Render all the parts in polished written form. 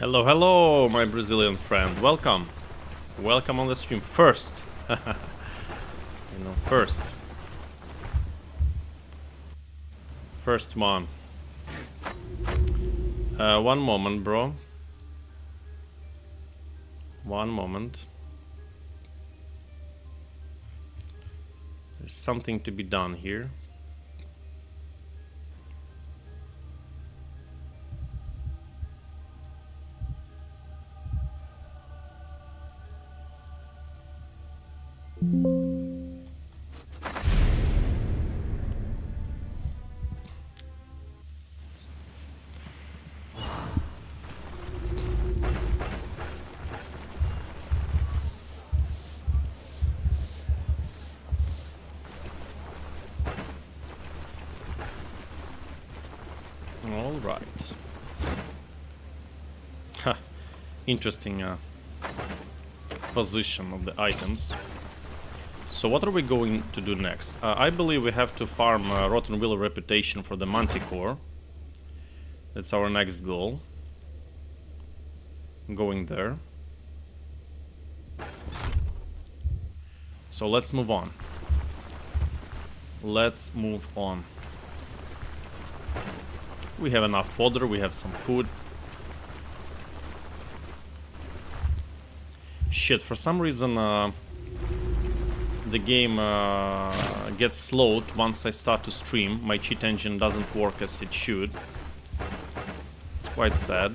Hello, hello, my Brazilian friend. Welcome. Welcome on the stream. First. First. First one. One moment, bro. One moment. There's something to be done here. All right. Interesting position of the items. So what are we going to do next? I believe we have to farm Rotten Willow Reputation for the Manticore. That's our next goal. Going there. So let's move on. Let's move on. We have enough fodder, we have some food. Shit, for some reason the game gets slowed once I start to stream. My cheat engine doesn't work as it should. It's quite sad.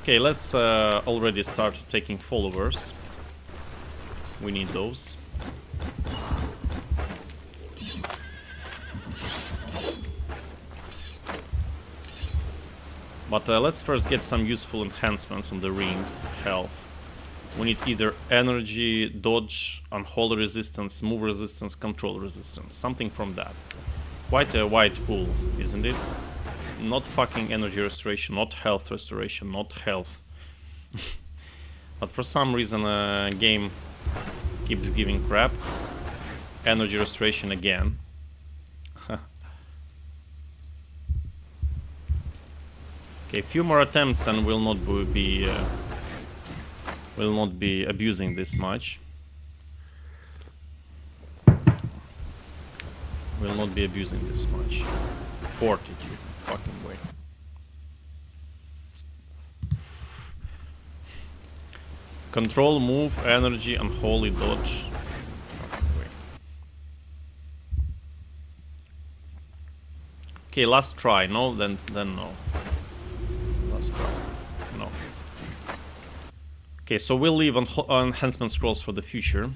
Okay, let's already start taking followers. We need those. But let's first get some useful enhancements on the rings, health. We need either energy, dodge, unholy resistance, move resistance, control resistance. Something from that. Quite a wide pool, isn't it? Not fucking energy restoration, not health restoration, not health. But for some reason game keeps giving crap. Energy restoration again. Okay, a few more attempts and we'll not be abusing this much. Will not be abusing this much. 40, dude. Fucking way. Control, move, energy, unholy, dodge. Fucking way. Okay, last try. No, then no. Last try. No. Okay, so we'll leave enhancement scrolls for the future.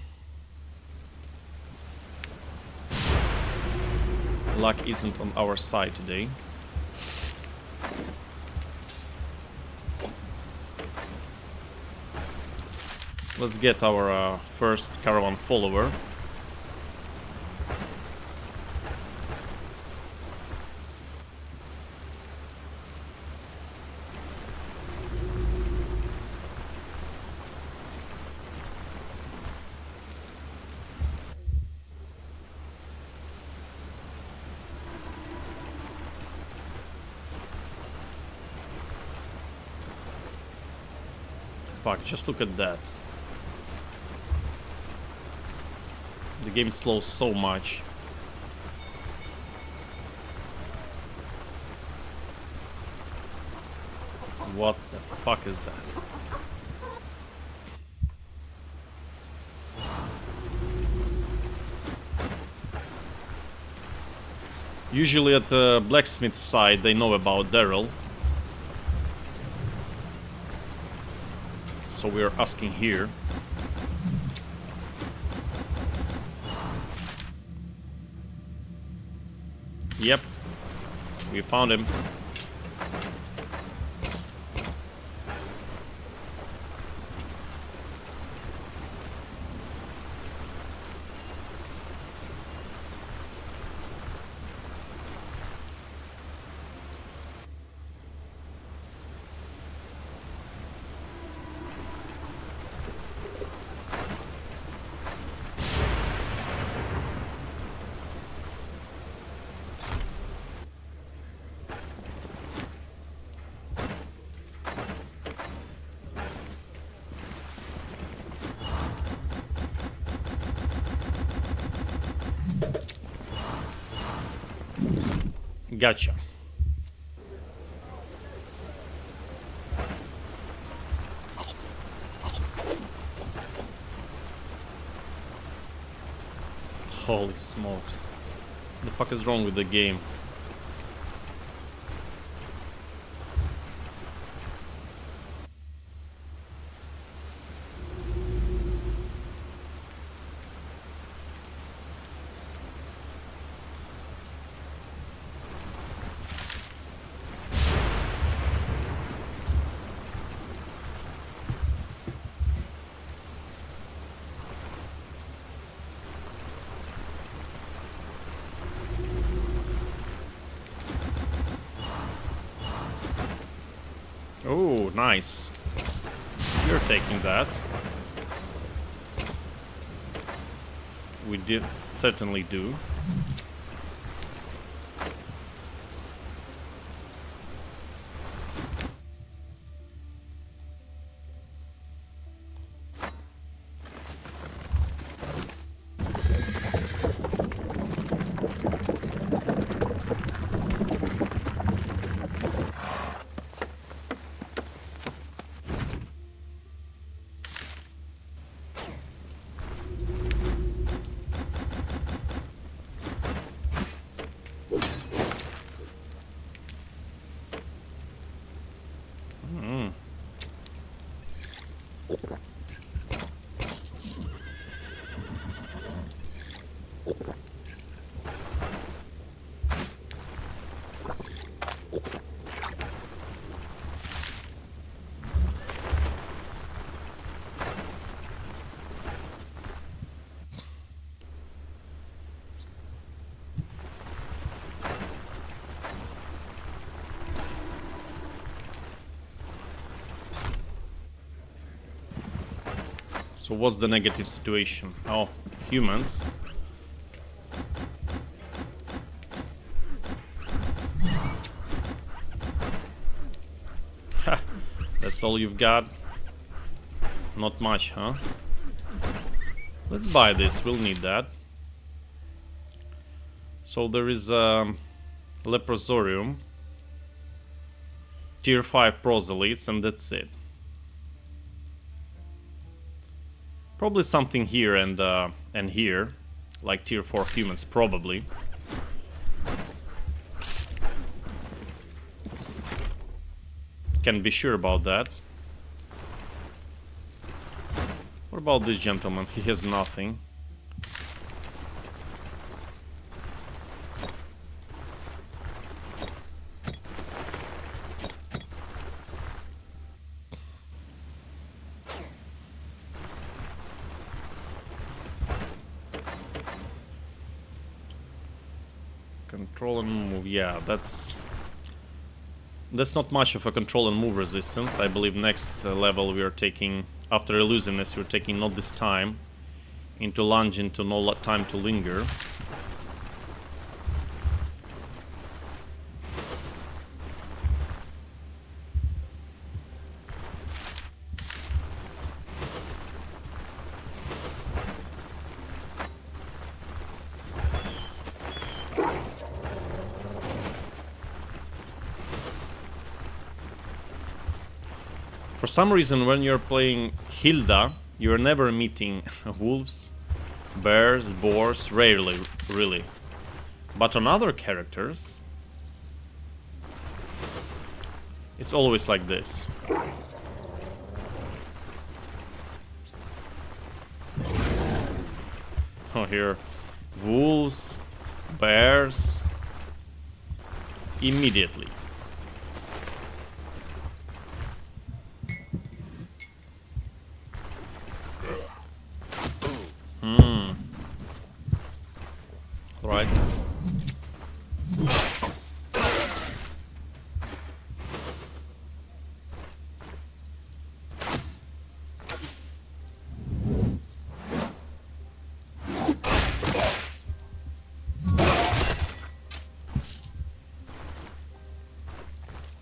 Luck isn't on our side today. Let's get our first caravan follower. Fuck, just look at that. The game slows so much. What the fuck is that? Usually at the blacksmith side they know about Daryl. So we're asking here. Yep. We found him. Gotcha. Holy smokes. What the fuck is wrong with the game? Oh, nice. You're taking that. We did certainly do. So what's the negative situation? Oh, humans. Ha! That's all you've got? Not much, huh? Let's buy this, we'll need that. So there is a Leprosorium, Tier 5 proselytes, and that's it. Probably something here and here, like Tier 4 humans, probably. Can't be sure about that. What about this gentleman? He has nothing. Control and move, yeah, that's not much of a control and move resistance. I believe next level we are taking, after elusiveness, we're taking not this time into lunge into no time to linger. For some reason, when you're playing Hilda, you're never meeting wolves, bears, boars, rarely, really. But on other characters, it's always like this. Oh, here, wolves, bears. immediately. Right.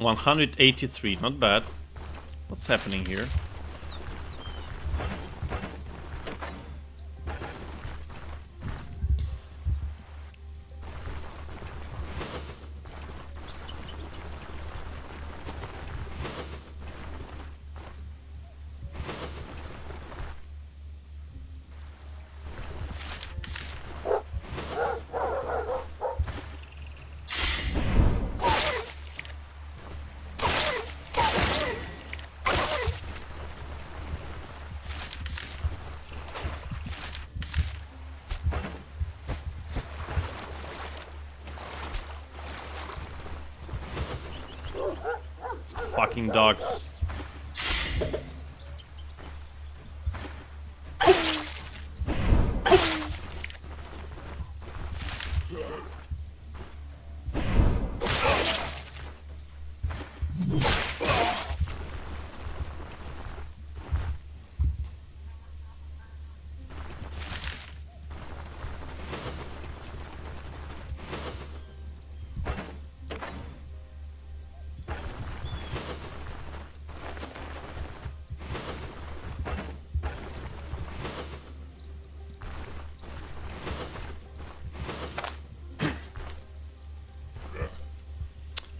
$183, not bad. What's happening here? Fucking dogs.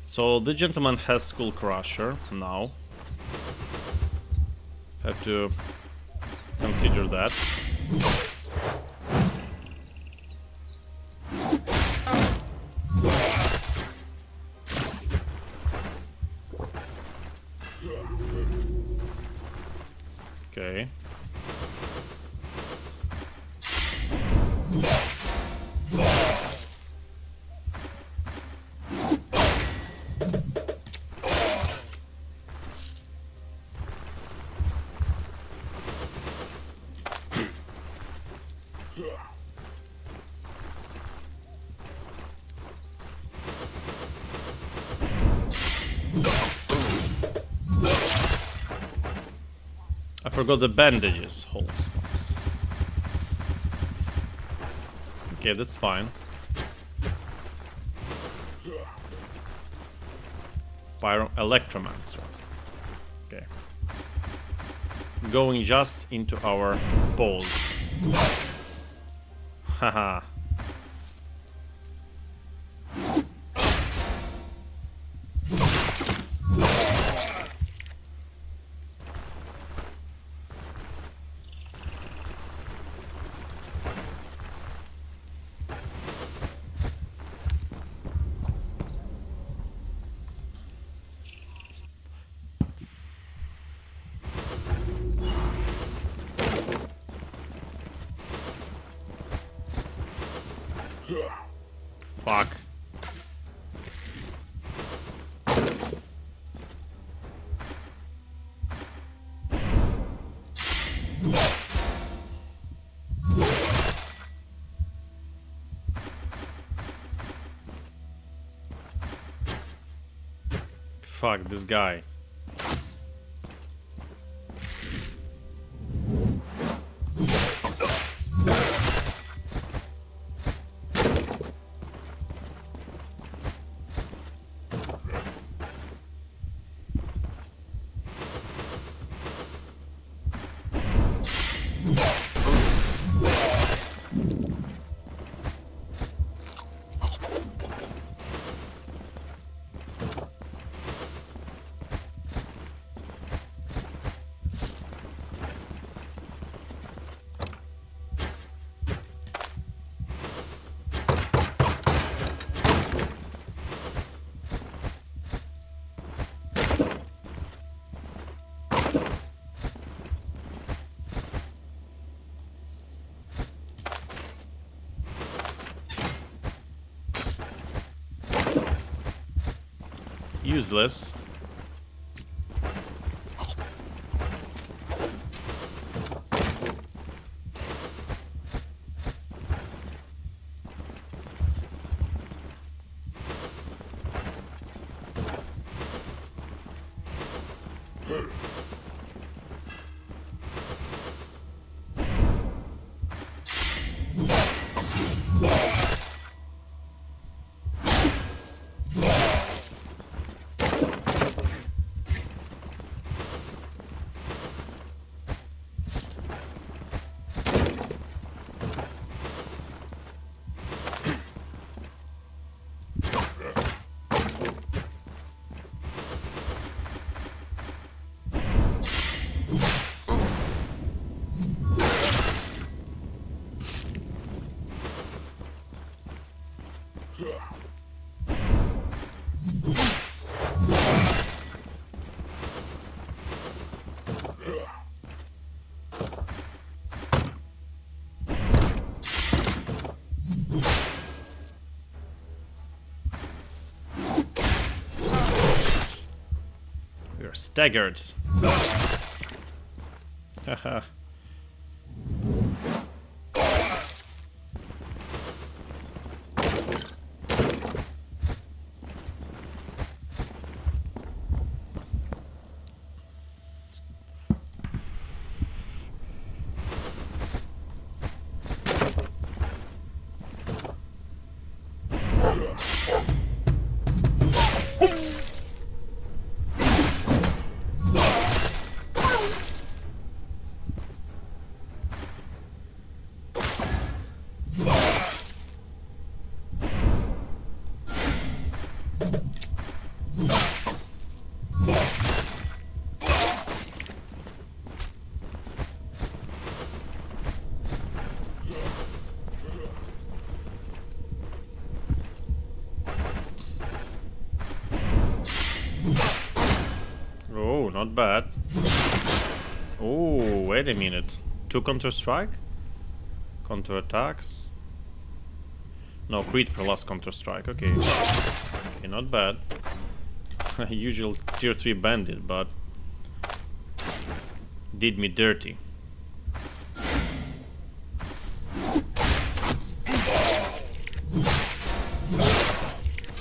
So the gentleman has Skull Crusher now. Have to consider that. Okay. I forgot the bandages. Holy smokes. Okay, that's fine. Electromancer. Okay. Going just into our balls. Haha. Fuck. Fuck this guy. useless. We're staggered. Haha. Oh, not bad. Oh, wait a minute. 2 counter-strike? Counter-attacks? No, crit per last counter-strike, okay. Okay, not bad. Usual tier 3 bandit, but did me dirty.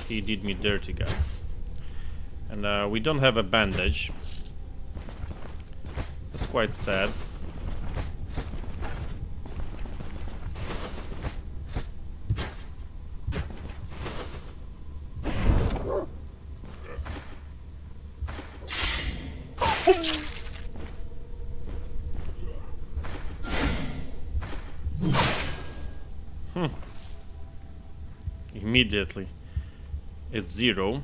He did me dirty, guys. And we don't have a bandage. That's quite sad. Immediately. It's 0.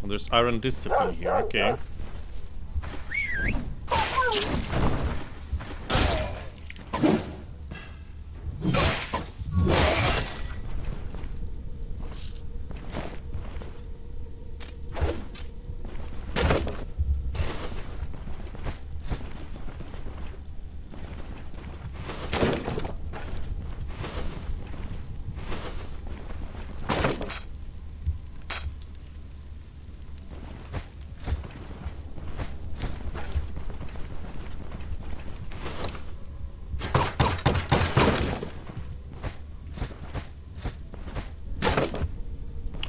There's Iron Discipline here, okay.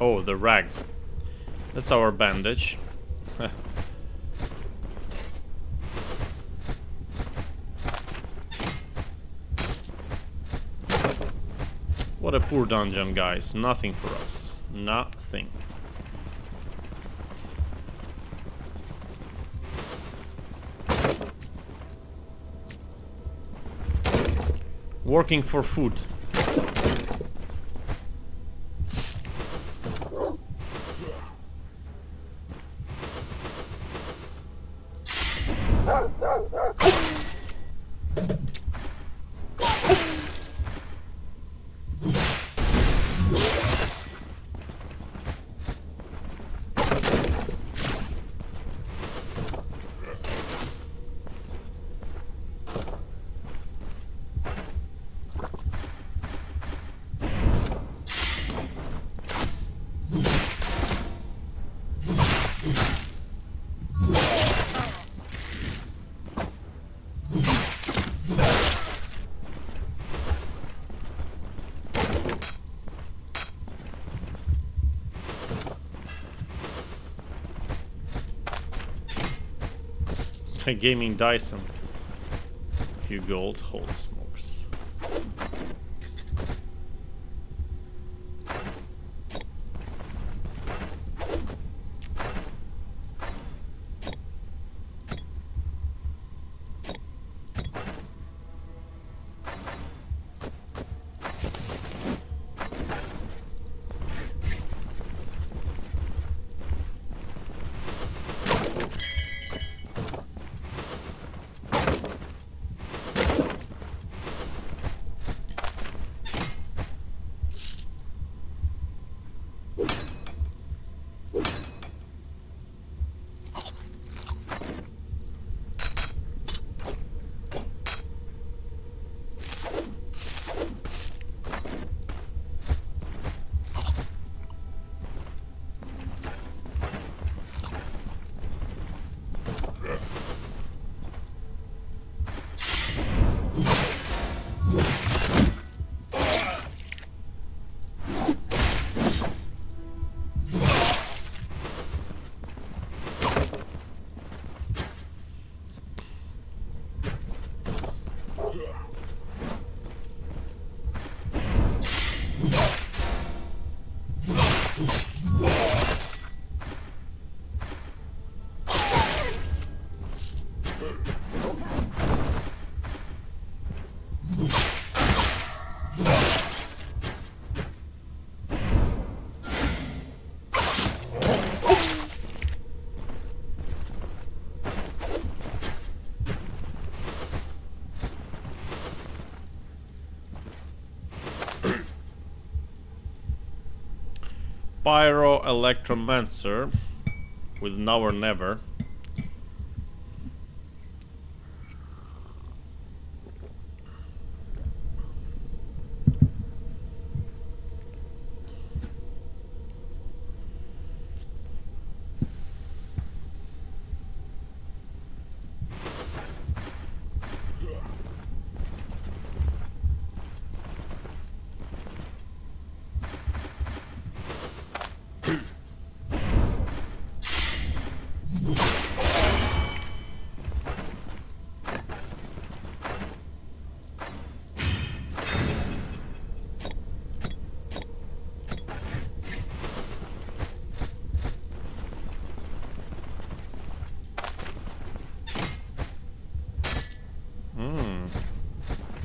Oh, the rag. That's our bandage. What a poor dungeon, guys. Nothing for us. Nothing. Working for food. A gaming Dyson. A few gold, holy smokes. Pyro Electromancer with Now or Never.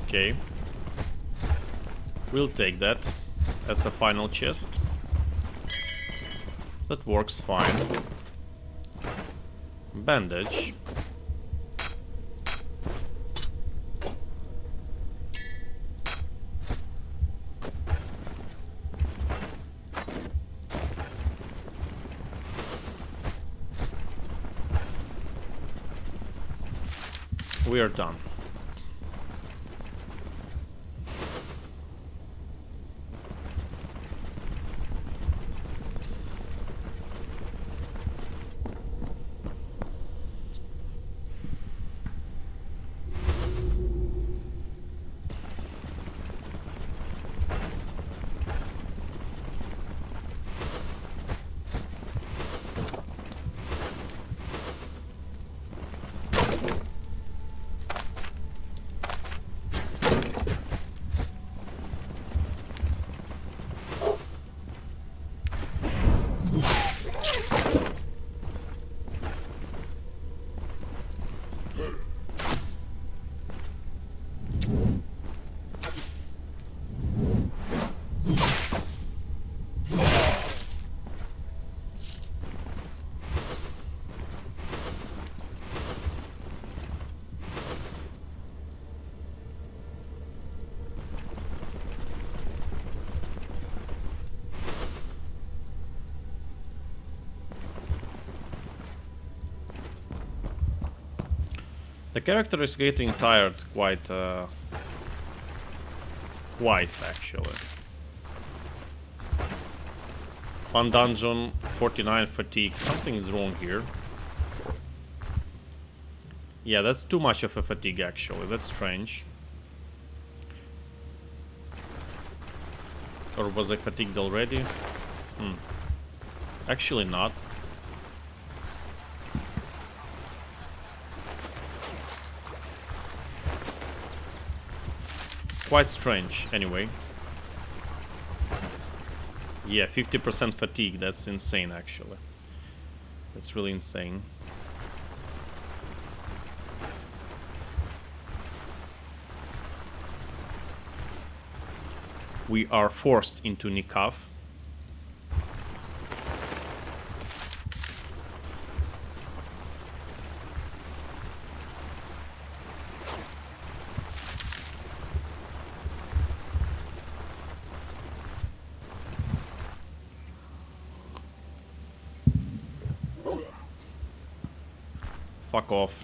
Okay. We'll take that as a final chest. That works fine. Bandage. We are done. The character is getting tired quite actually. One dungeon, 49 fatigue. Something is wrong here. Yeah, that's too much of a fatigue actually. That's strange. Or was I fatigued already? Actually not. Quite strange, anyway. Yeah, 50% fatigue, that's insane, actually. That's really insane. We are forced into Nikaf. Fuck off.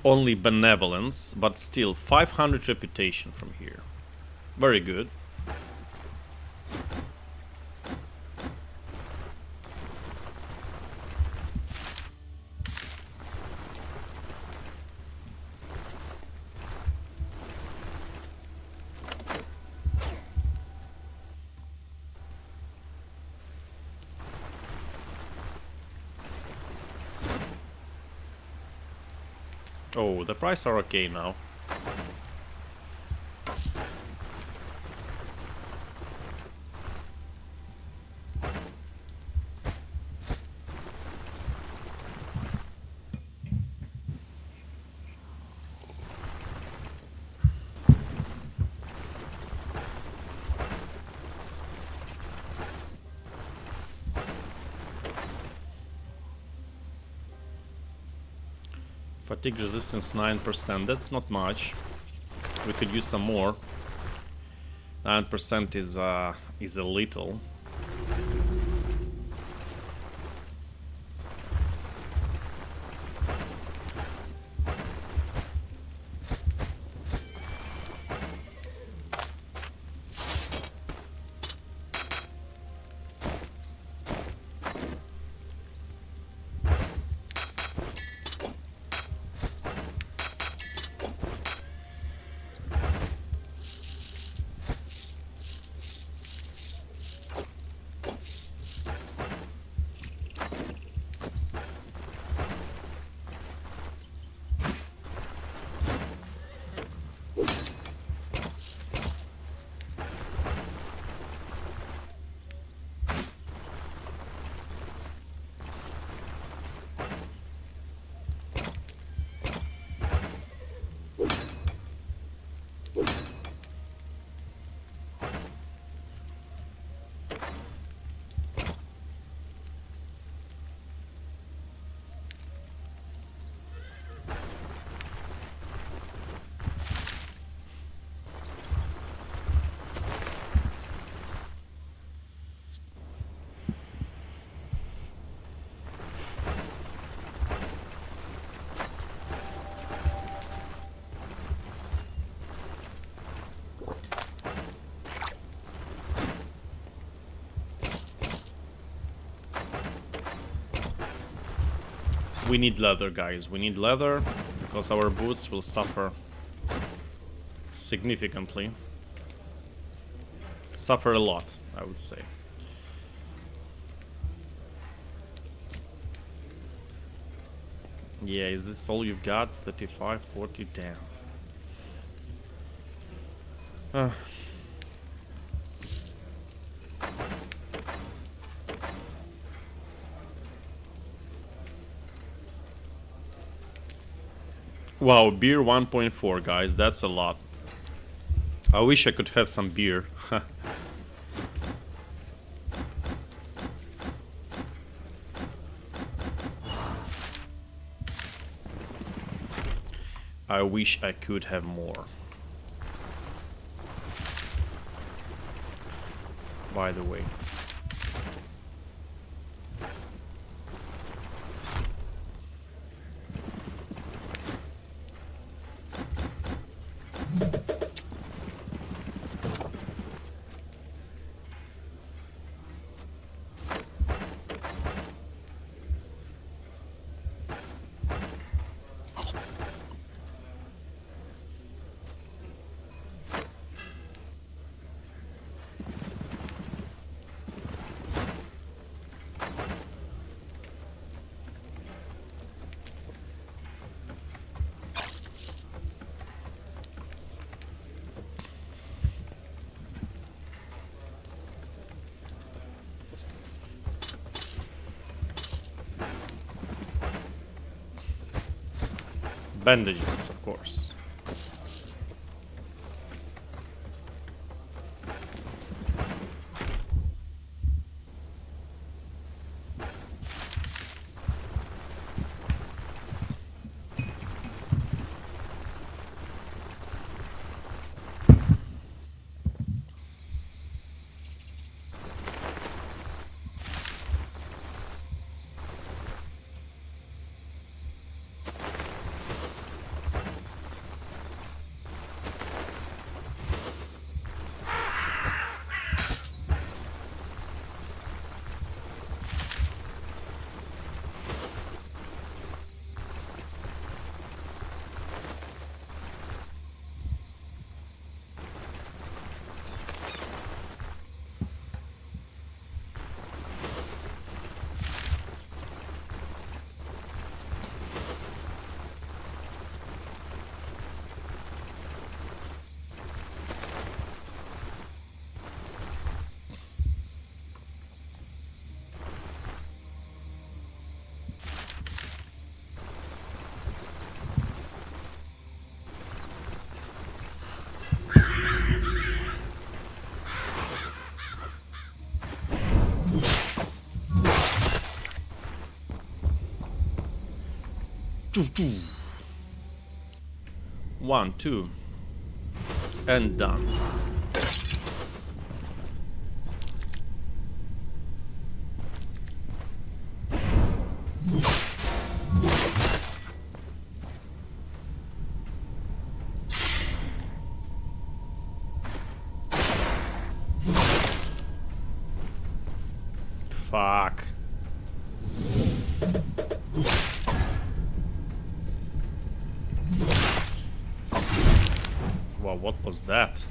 Only benevolence, but still 500 reputation from here. Very good. Oh, the prices are okay now. Fatigue resistance 9%, that's not much. We could use some more. 9% is a little. We need leather, guys. We need leather because our boots will suffer significantly. Suffer a lot, I would say. Yeah, is this all you've got? 35, 40, damn. Wow, beer 1.4, guys. That's a lot. I wish I could have some beer. I wish I could have more. By the way. Bandages, of course. One, two, and done. Fuck. Wow, what was that?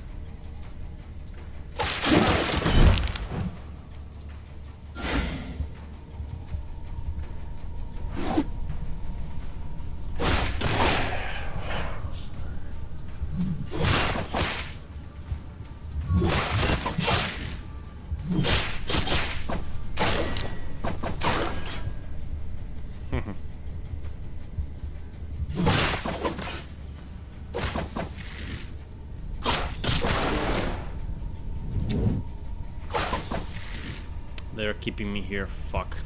They're keeping me here. Fuck.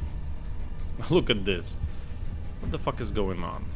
Look at this. What the fuck is going on?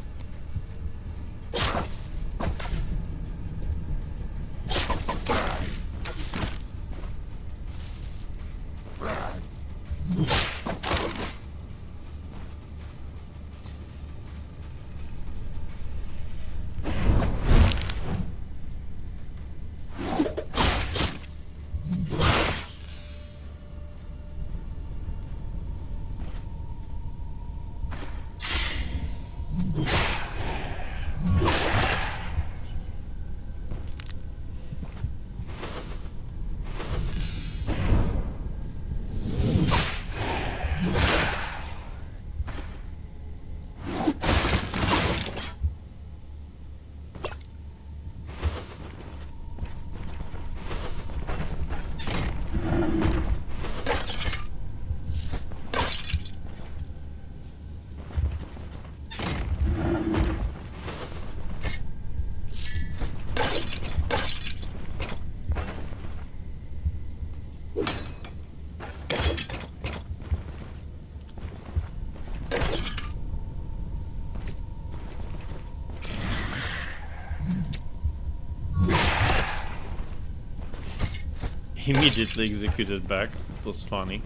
Immediately executed back. It was funny.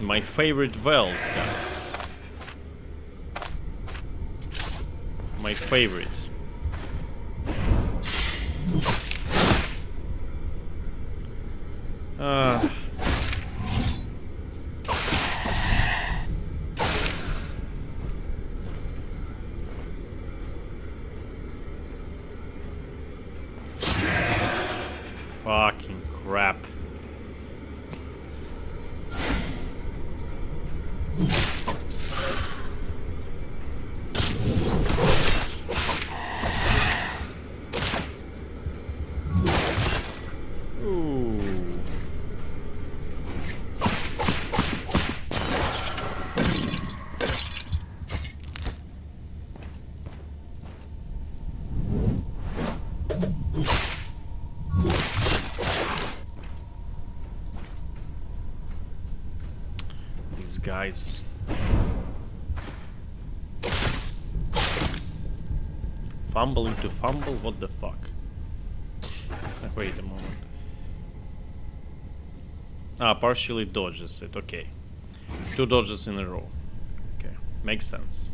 My favorite wells, guys. My favorite. Fucking crap. These guys. Fumbling to fumble? What the fuck? Wait a moment. Ah, partially dodges it. Okay. 2 dodges in a row. Okay. Makes sense.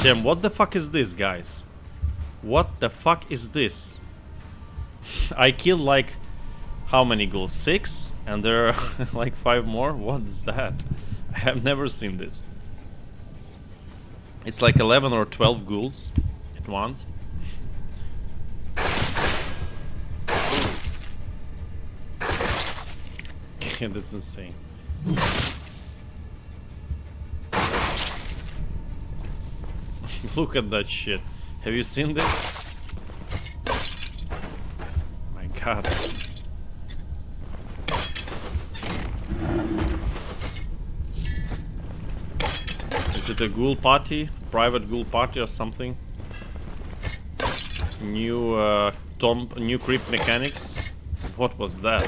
Damn, what the fuck is this, guys? What the fuck is this? I killed like... how many ghouls? 6? And there are like 5 more? What's that? I have never seen this. It's like 11 or 12 ghouls at once. Yeah, that's insane. Look at that shit. Have you seen this? My god. Is it a ghoul party? Private ghoul party or something? New new creep mechanics? What was that?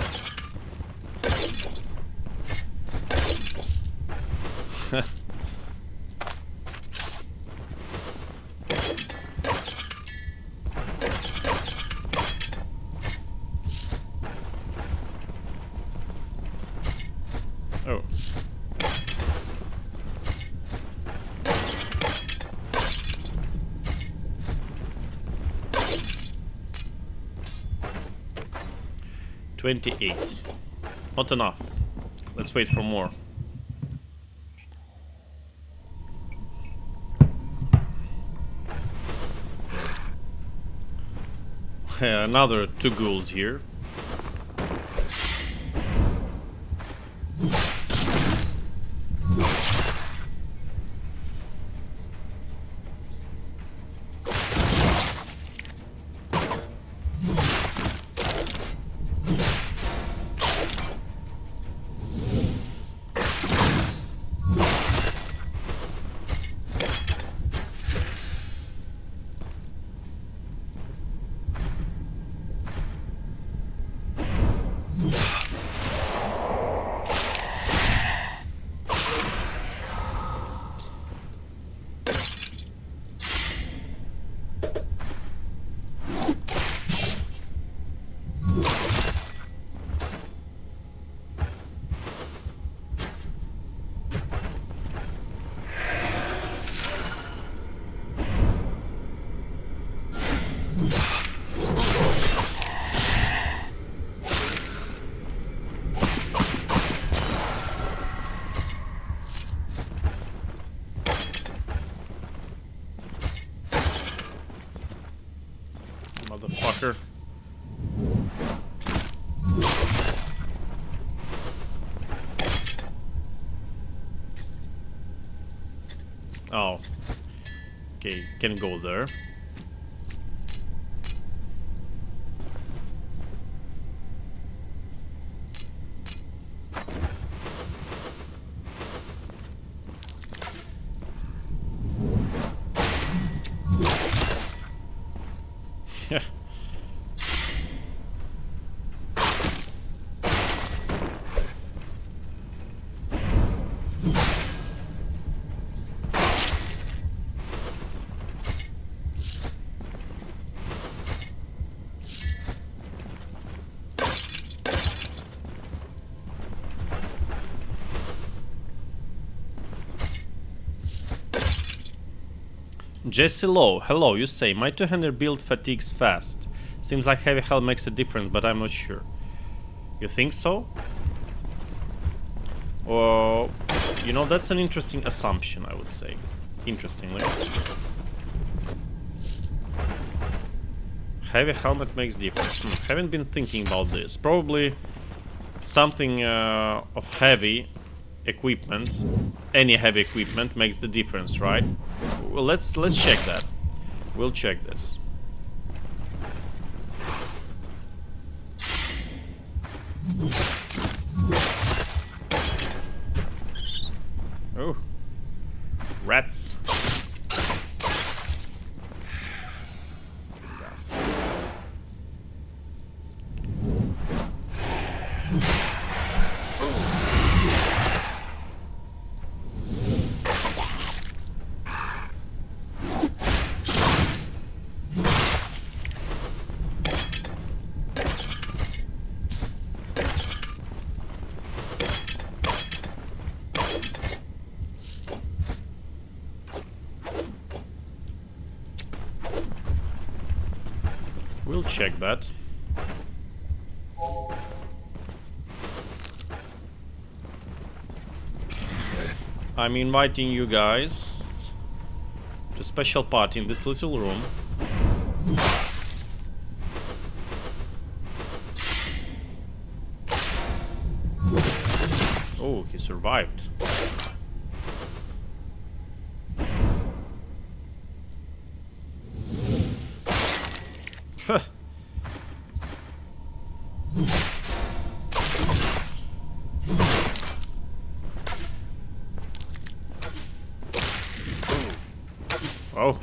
Oh. $28. Not enough. Let's wait for more. Another 2 ghouls here. Motherfucker. Oh. Okay, can go there. Jesse Lowe, hello, you say, my two-hander build fatigues fast. Seems like heavy hell makes a difference, but I'm not sure. You think so? Or, you know, that's an interesting assumption, I would say. Interestingly. Heavy helmet makes difference. Haven't been thinking about this. Probably something of heavy equipment, any heavy equipment makes the difference, right? Well, let's check that. We'll check this. Oh, rats. Yes. We'll check that. I'm inviting you guys to a special party in this little room. Oh, he survived. Oh.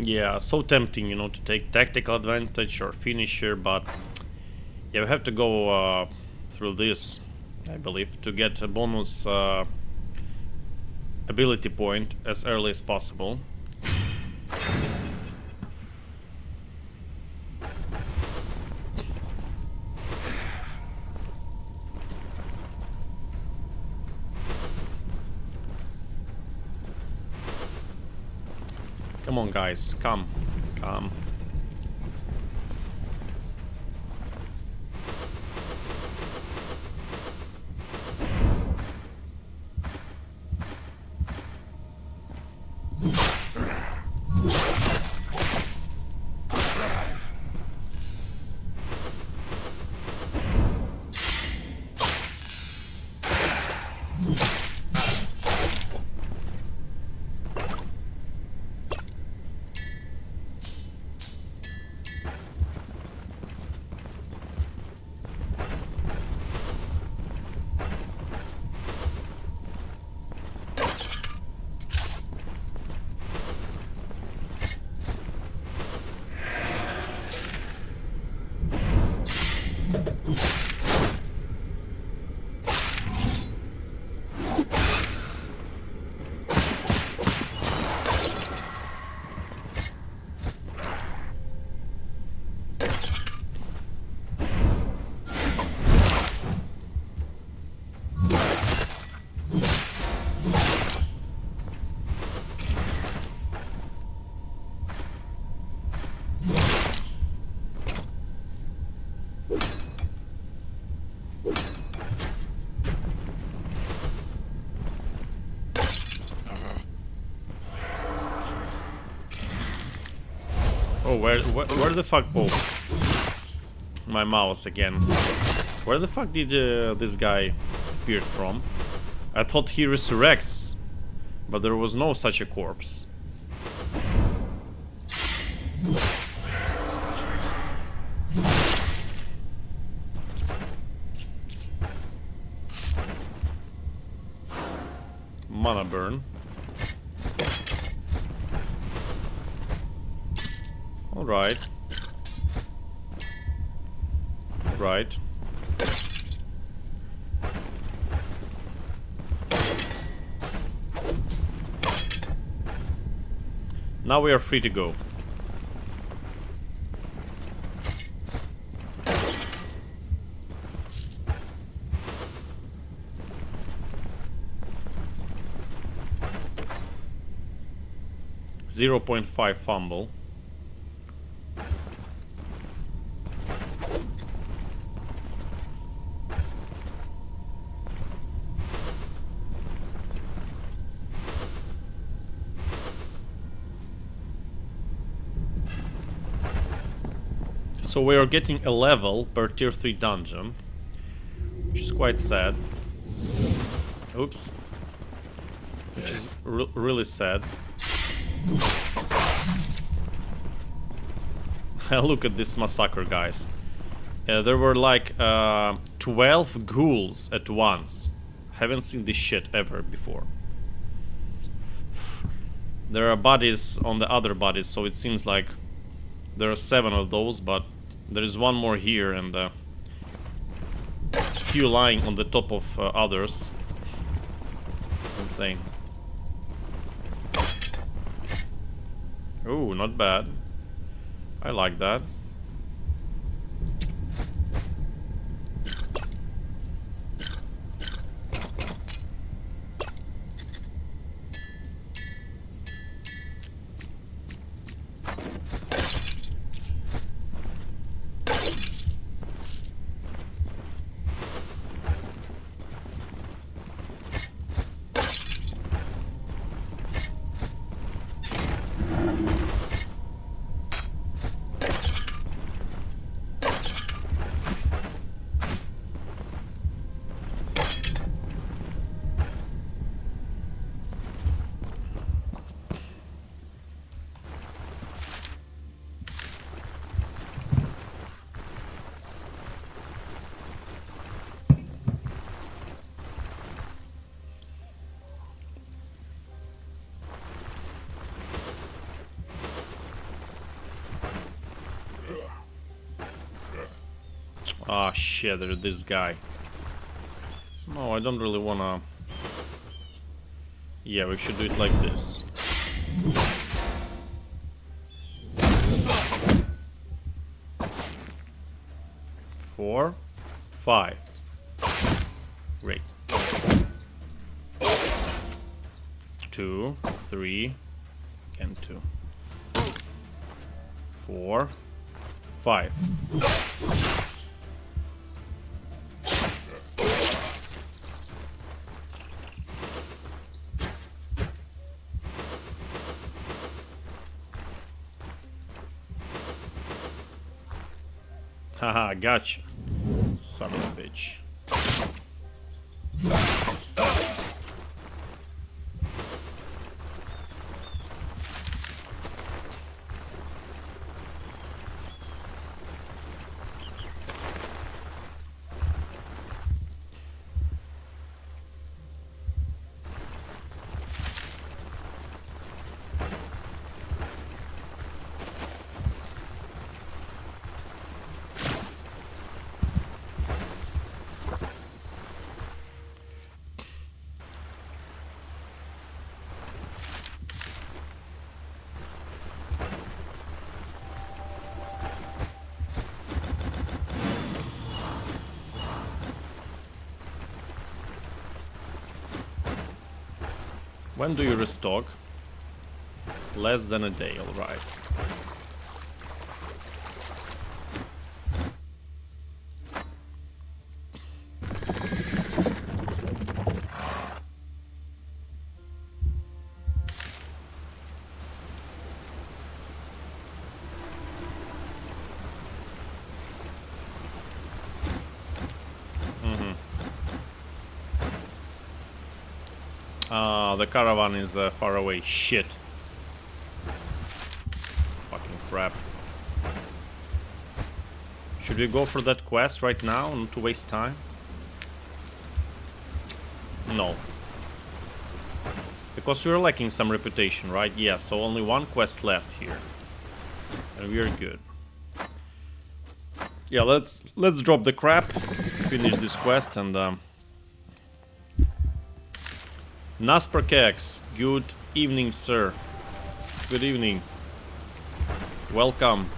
Yeah, so tempting, you know, to take tactical advantage or finisher, but yeah, we have to go through this, I believe, to get a bonus ability point as early as possible. Come on, guys, come. Oh, where the fuck? Oh, my mouse again. Where the fuck did this guy appear from? I thought he resurrects, but there was no such a corpse. Mana burn. Alright. Right. Now we are free to go. 0.5 fumble. So we are getting a level per tier 3 dungeon, which is quite sad. Oops. Which is really sad. Look at this massacre, guys. There were like 12 ghouls at once. Haven't seen this shit ever before. There are bodies on the other bodies, so it seems like there are 7 of those, but there is one more here and a few lying on the top of others. Insane. Ooh, not bad. I like that. Ah, shit, there's this guy. No, I don't really wanna... Yeah, we should do it like this. Four, 5. Great. 2, 3, and 2. 4, 5. Haha, gotcha. Son of a bitch. When do you restock? Less than a day, alright. The caravan is far away. Shit. Fucking crap. Should we go for that quest right now, not to waste time? No. Because we're lacking some reputation, right? Yeah, so only one quest left here. And we're good. Yeah, let's drop the crap, finish this quest, and Nasperkex, good evening, sir. Good evening. Welcome.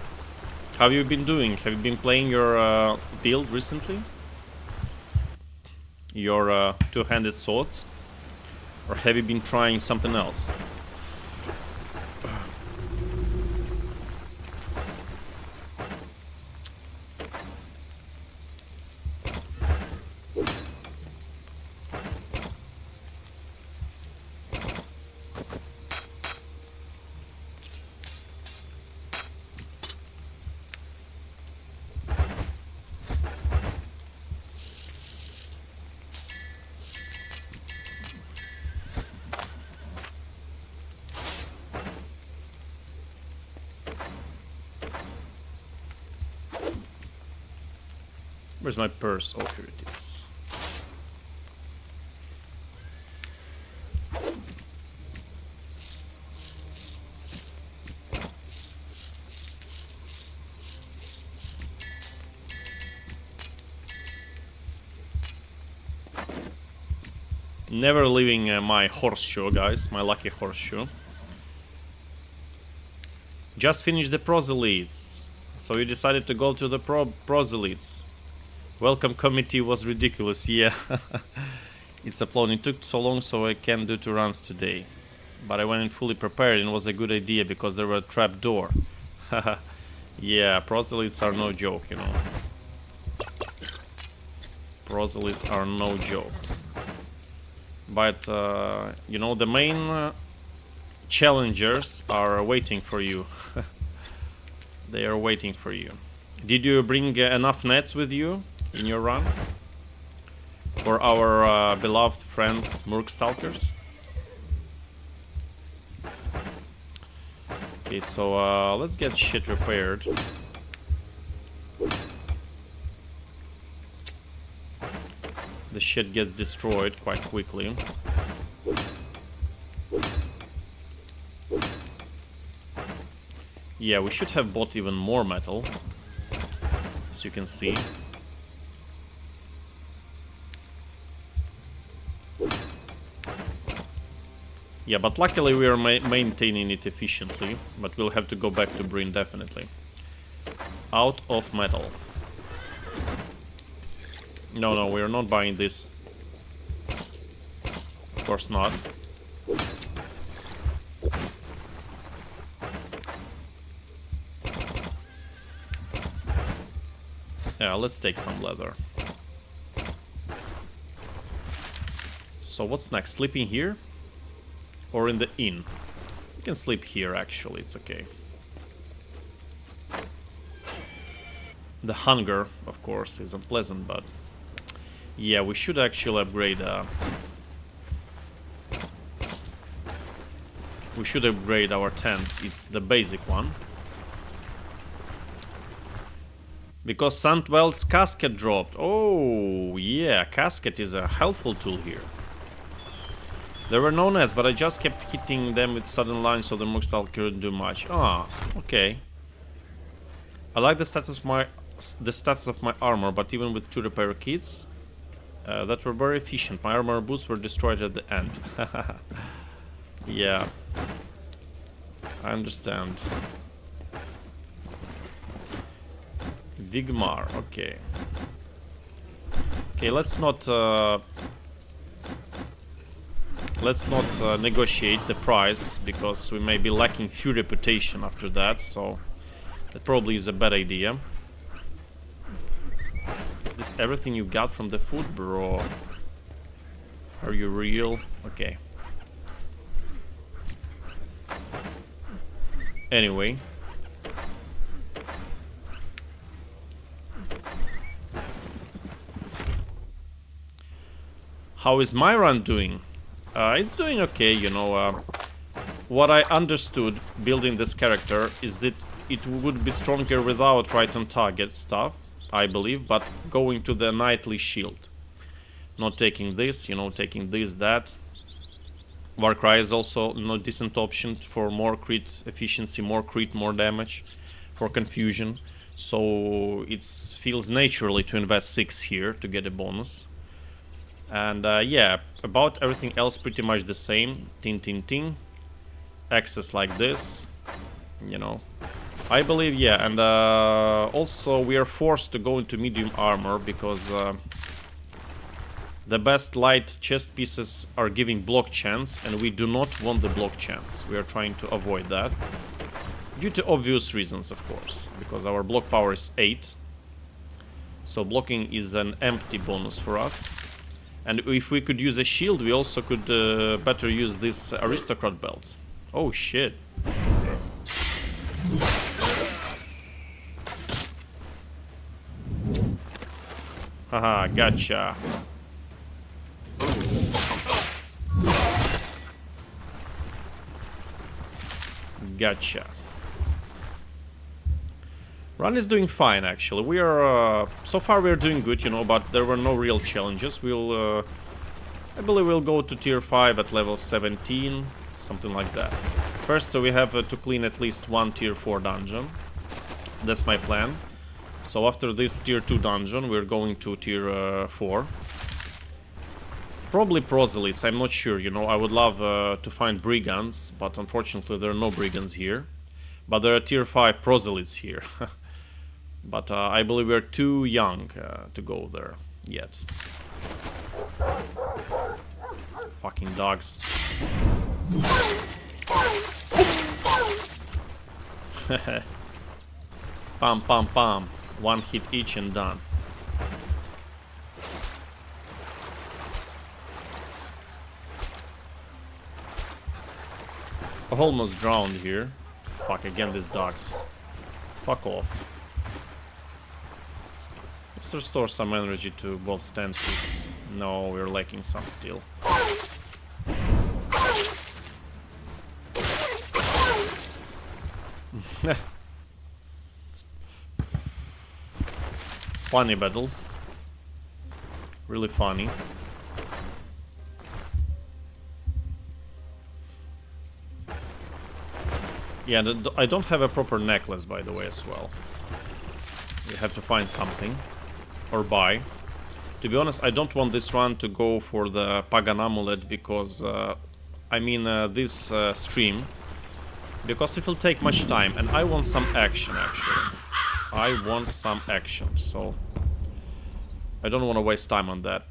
How have you been doing? Have you been playing your build recently? Your two-handed swords? Or have you been trying something else? Where's my purse? Oh, here it is. Never leaving my horseshoe, guys. My lucky horseshoe. Just finished the proselytes. So you decided to go to the proselytes. Welcome committee was ridiculous. Yeah. It's uploading. It took so long, so I can't do 2 runs today. But I went in fully prepared and it was a good idea because there were a trap door. Yeah, proselytes are no joke, you know. Proselytes are no joke. But, you know, the main challengers are waiting for you. They are waiting for you. Did you bring enough nets with you in your run? For our beloved friends, Murkstalkers? Okay, so let's get shit repaired. The shit gets destroyed quite quickly. Yeah, we should have bought even more metal, as you can see. Yeah, but luckily we are maintaining it efficiently, but we'll have to go back to Bryn definitely. Out of metal. No, we're not buying this. Of course not. Yeah, let's take some leather. So what's next? Sleeping here? Or in the inn? You can sleep here actually, it's okay. The hunger, of course, is unpleasant, but... yeah, we should actually upgrade... we should upgrade our tent. It's the basic one. Because Sandweld's casket dropped. Oh, yeah, casket is a helpful tool here. There were no nests, but I just kept hitting them with sudden lines so the Murkstalker couldn't do much. Ah, okay. I like the status of my armor, but even with 2 repair kits that were very efficient. My armor boots were destroyed at the end. Yeah, I understand. Vigmar, okay. Okay, let's not negotiate the price, because we may be lacking few reputation after that, so that probably is a bad idea. Is this everything you got from the food, bro? Are you real? Okay. Anyway. How is my run doing? It's doing okay, you know. What I understood building this character is that it would be stronger without right on target stuff, I believe, but going to the knightly shield. Not taking this, you know, taking this, that. Warcry is also a decent option for more crit efficiency, more crit, more damage, for confusion. So it feels naturally to invest 6 here to get a bonus. And yeah, about everything else pretty much the same. Ting, ting, ting. Access like this, you know. I believe, yeah, and also we are forced to go into medium armor because the best light chest pieces are giving block chance, and we do not want the block chance. We are trying to avoid that. Due to obvious reasons, of course, because our block power is 8. So blocking is an empty bonus for us. And if we could use a shield, we also could better use this aristocrat belt. Oh shit. Haha, gotcha. Gotcha. Run is doing fine, actually. We are, so far we're doing good, you know, but there were no real challenges. We'll, I believe we'll go to tier 5 at level 17, something like that. First, so we have to clean at least one tier 4 dungeon. That's my plan. So after this tier 2 dungeon, we're going to tier 4. Probably proselytes, I'm not sure, you know. I would love to find brigands, but unfortunately there are no brigands here. But there are tier 5 proselytes here. But I believe we're too young to go there yet. Fucking dogs. Pam pam pam. One hit each and done. I almost drowned here. Fuck, again these dogs. Fuck off. Let's restore some energy to both stances. No, we're lacking some still. Funny battle. Really funny. Yeah, I don't have a proper necklace, by the way, as well. We have to find something. Or buy. To be honest, I don't want this run to go for the Pagan Amulet because, this stream. Because it will take much time, and I want some action, actually. I want some action, so I don't want to waste time on that.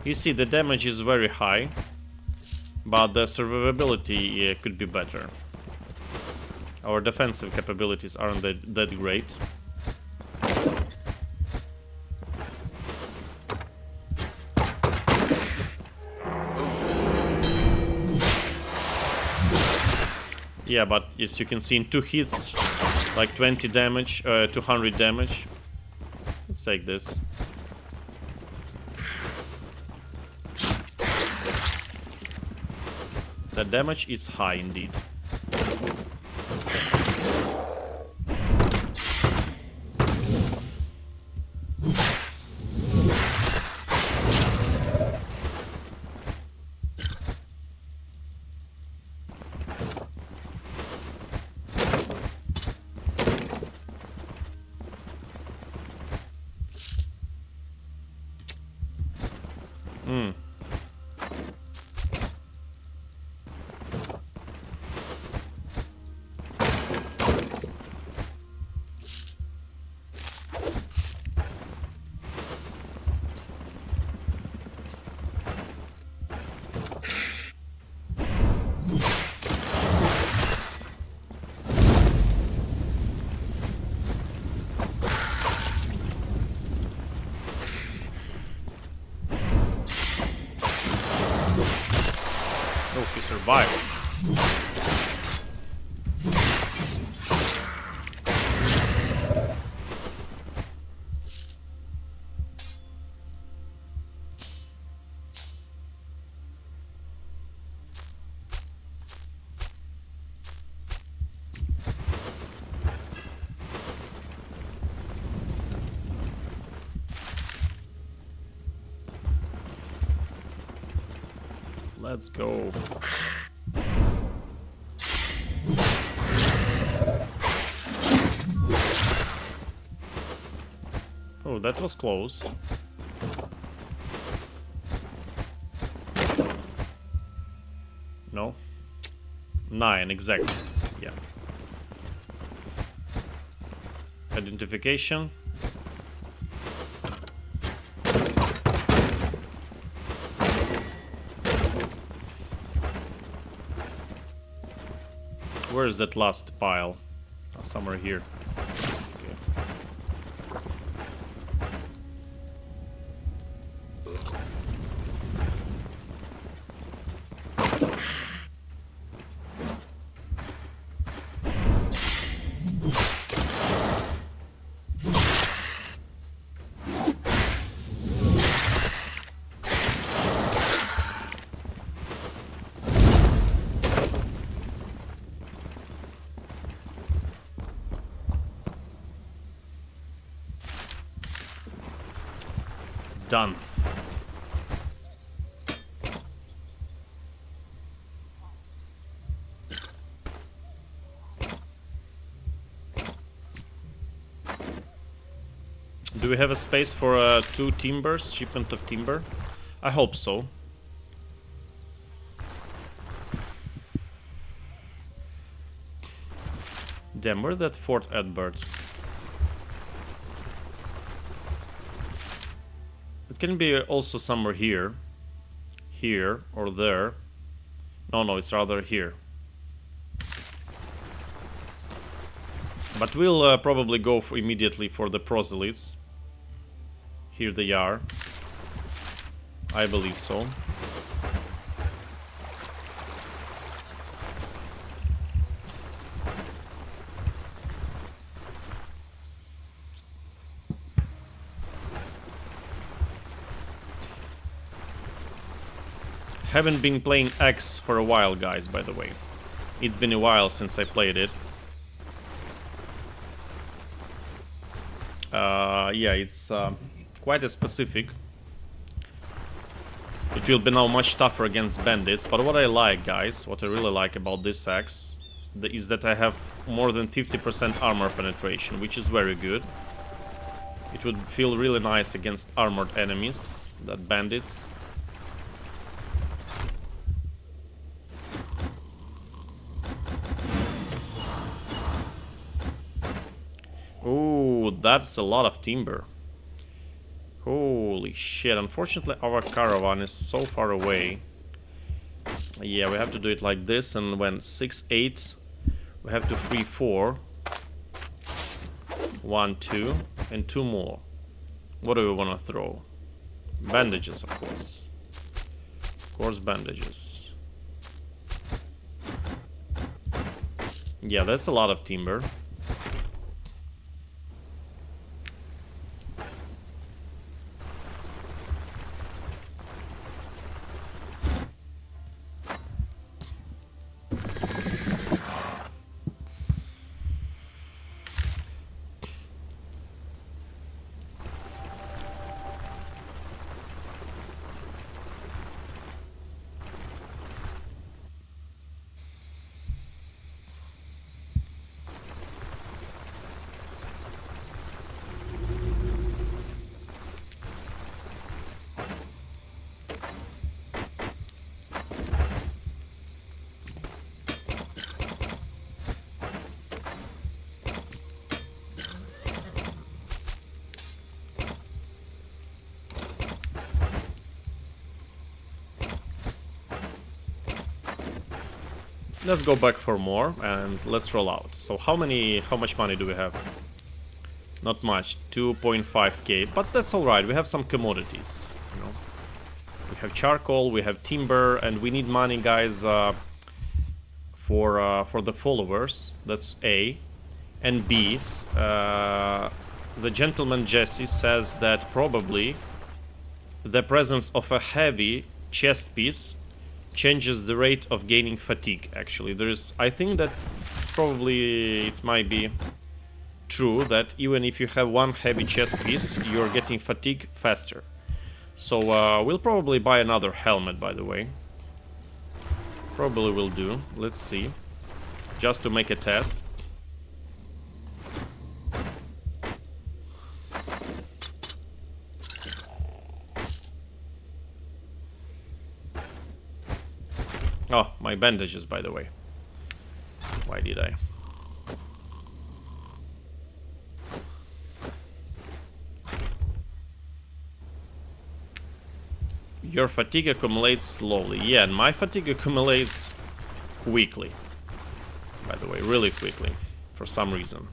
You see, the damage is very high, but the survivability could be better. Our defensive capabilities aren't that great. Yeah, but as you can see, in 2 hits, like 20 damage, 200 damage. Let's take this. The damage is high indeed. Oh, he survived. Let's go. Oh, that was close. No? 9, exactly. Yeah. Identification. Where is that last pile? Oh, somewhere here. Okay. Done. Do we have a space for 2 timbers, shipment of timber? I hope so. Damn, where's that Fort Edward? It can be also somewhere here. Here or there. No, it's rather here. But we'll probably go immediately for the proselytes. Here they are. I believe so. Haven't been playing X for a while, guys, by the way. It's been a while since I played it. Yeah, it's quite a specific. It will be now much tougher against bandits, but what I like, guys, what I really like about this axe is that I have more than 50% armor penetration, which is very good. It would feel really nice against armored enemies, that bandits. Ooh, that's a lot of timber. Holy shit, unfortunately our caravan is so far away. Yeah, we have to do it like this, and when 6, 8, we have to free 4. 1, 2, and 2 more. What do we want to throw? Bandages, of course. Of course, bandages. Yeah, that's a lot of timber. Let's go back for more and let's roll out. So how much money do we have? Not much, 2.5k, but that's alright, we have some commodities, you know. We have charcoal, we have timber, and we need money, guys, for the followers. That's A. And B, the gentleman Jesse says that probably the presence of a heavy chest piece changes the rate of gaining fatigue. Actually, I think that it's probably, it might be true that even if you have one heavy chest piece, you're getting fatigue faster. So we'll probably buy another helmet, by the way. Probably will do. Let's see, just to make a test. Oh, my bandages, by the way. Why did I? Your fatigue accumulates slowly. Yeah, and my fatigue accumulates quickly. By the way, really quickly. For some reason.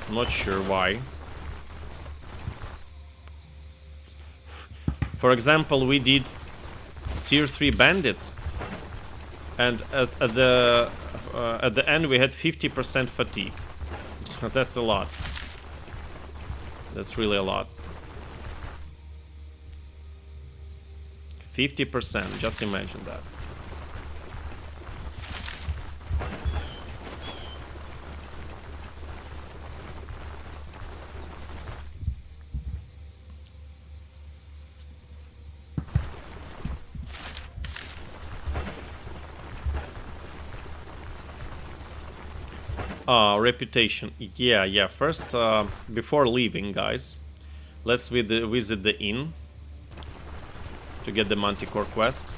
I'm not sure why. For example, we did tier 3 bandits. And at the end we had 50% fatigue. That's a lot. That's really a lot. 50%, just imagine that. Reputation. Yeah. First, before leaving, guys, let's visit the inn to get the Manticore quest.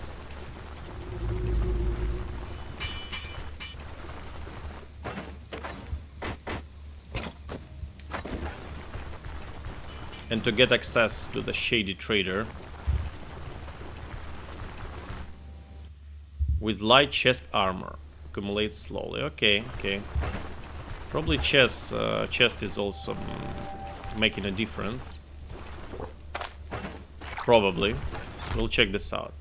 And to get access to the Shady Trader. With light chest armor. Accumulates slowly. Okay. Probably chest is also making a difference. Probably. We'll check this out.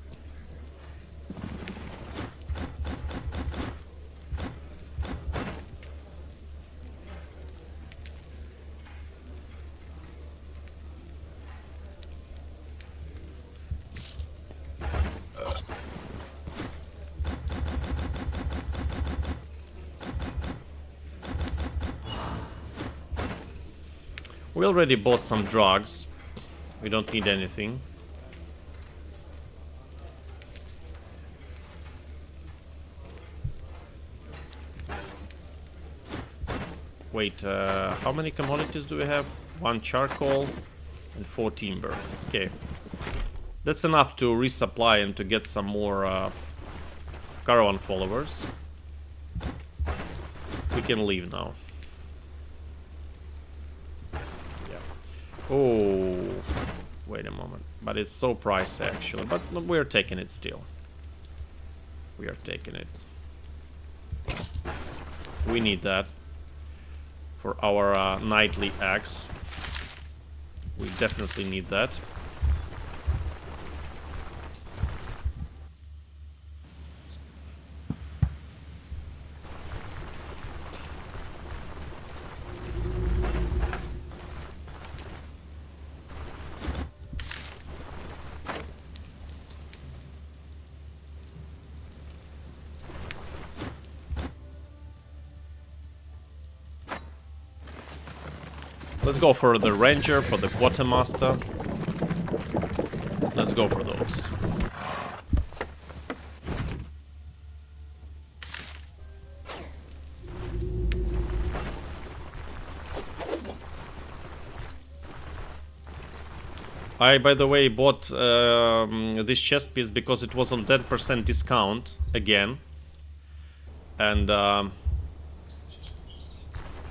We already bought some drugs. We don't need anything. Wait, how many commodities do we have? 1 charcoal and 4 timber. Okay. That's enough to resupply and to get some more caravan followers. We can leave now. Oh, wait a moment. But it's so pricey actually. But we're taking it still. We are taking it. We need that for our nightly axe. We definitely need that. Let's go for the ranger, for the quartermaster. Let's go for those. I, by the way, bought this chest piece because it was on 10% discount again. And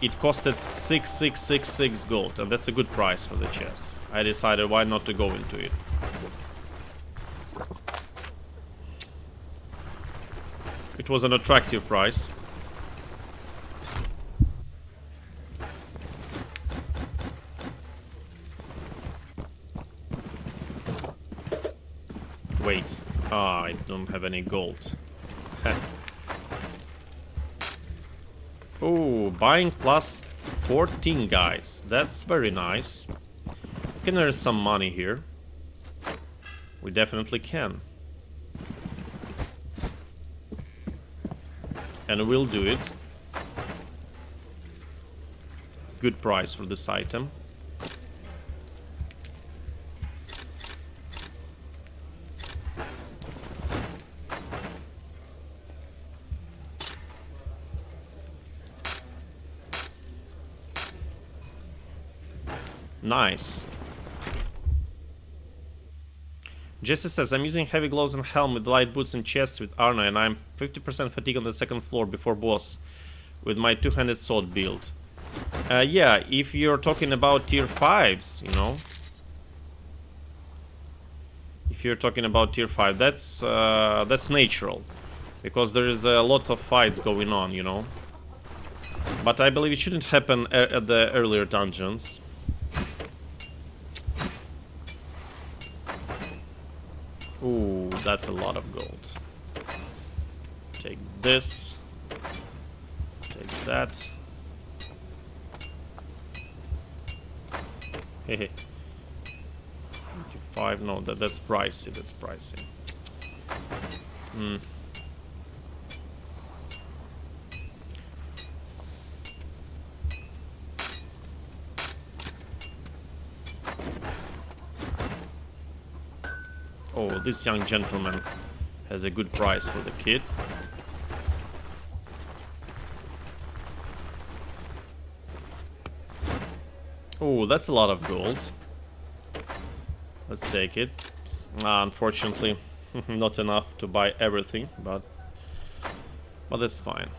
it costed 6666 gold, and that's a good price for the chest. I decided why not to go into it. It was an attractive price. Wait. I don't have any gold. Oh, buying plus 14, guys. That's very nice. Can earn some money here. We definitely can. And we'll do it. Good price for this item. Nice. Jesse says, I'm using heavy gloves and helm with light boots and chest with Arna, and I'm 50% fatigue on the second floor before boss with my two-handed sword build. Yeah, if you're talking about tier 5s, you know, If you're talking about tier 5, that's natural. Because there is a lot of fights going on, you know. But I believe it shouldn't happen at the earlier dungeons. Ooh, that's a lot of gold. Take this. Take that. Hehe. 25, no, that's pricey, that's pricey. Hmm. Oh, this young gentleman has a good price for the kid. Oh, that's a lot of gold. Let's take it. Unfortunately, not enough to buy everything, but that's fine.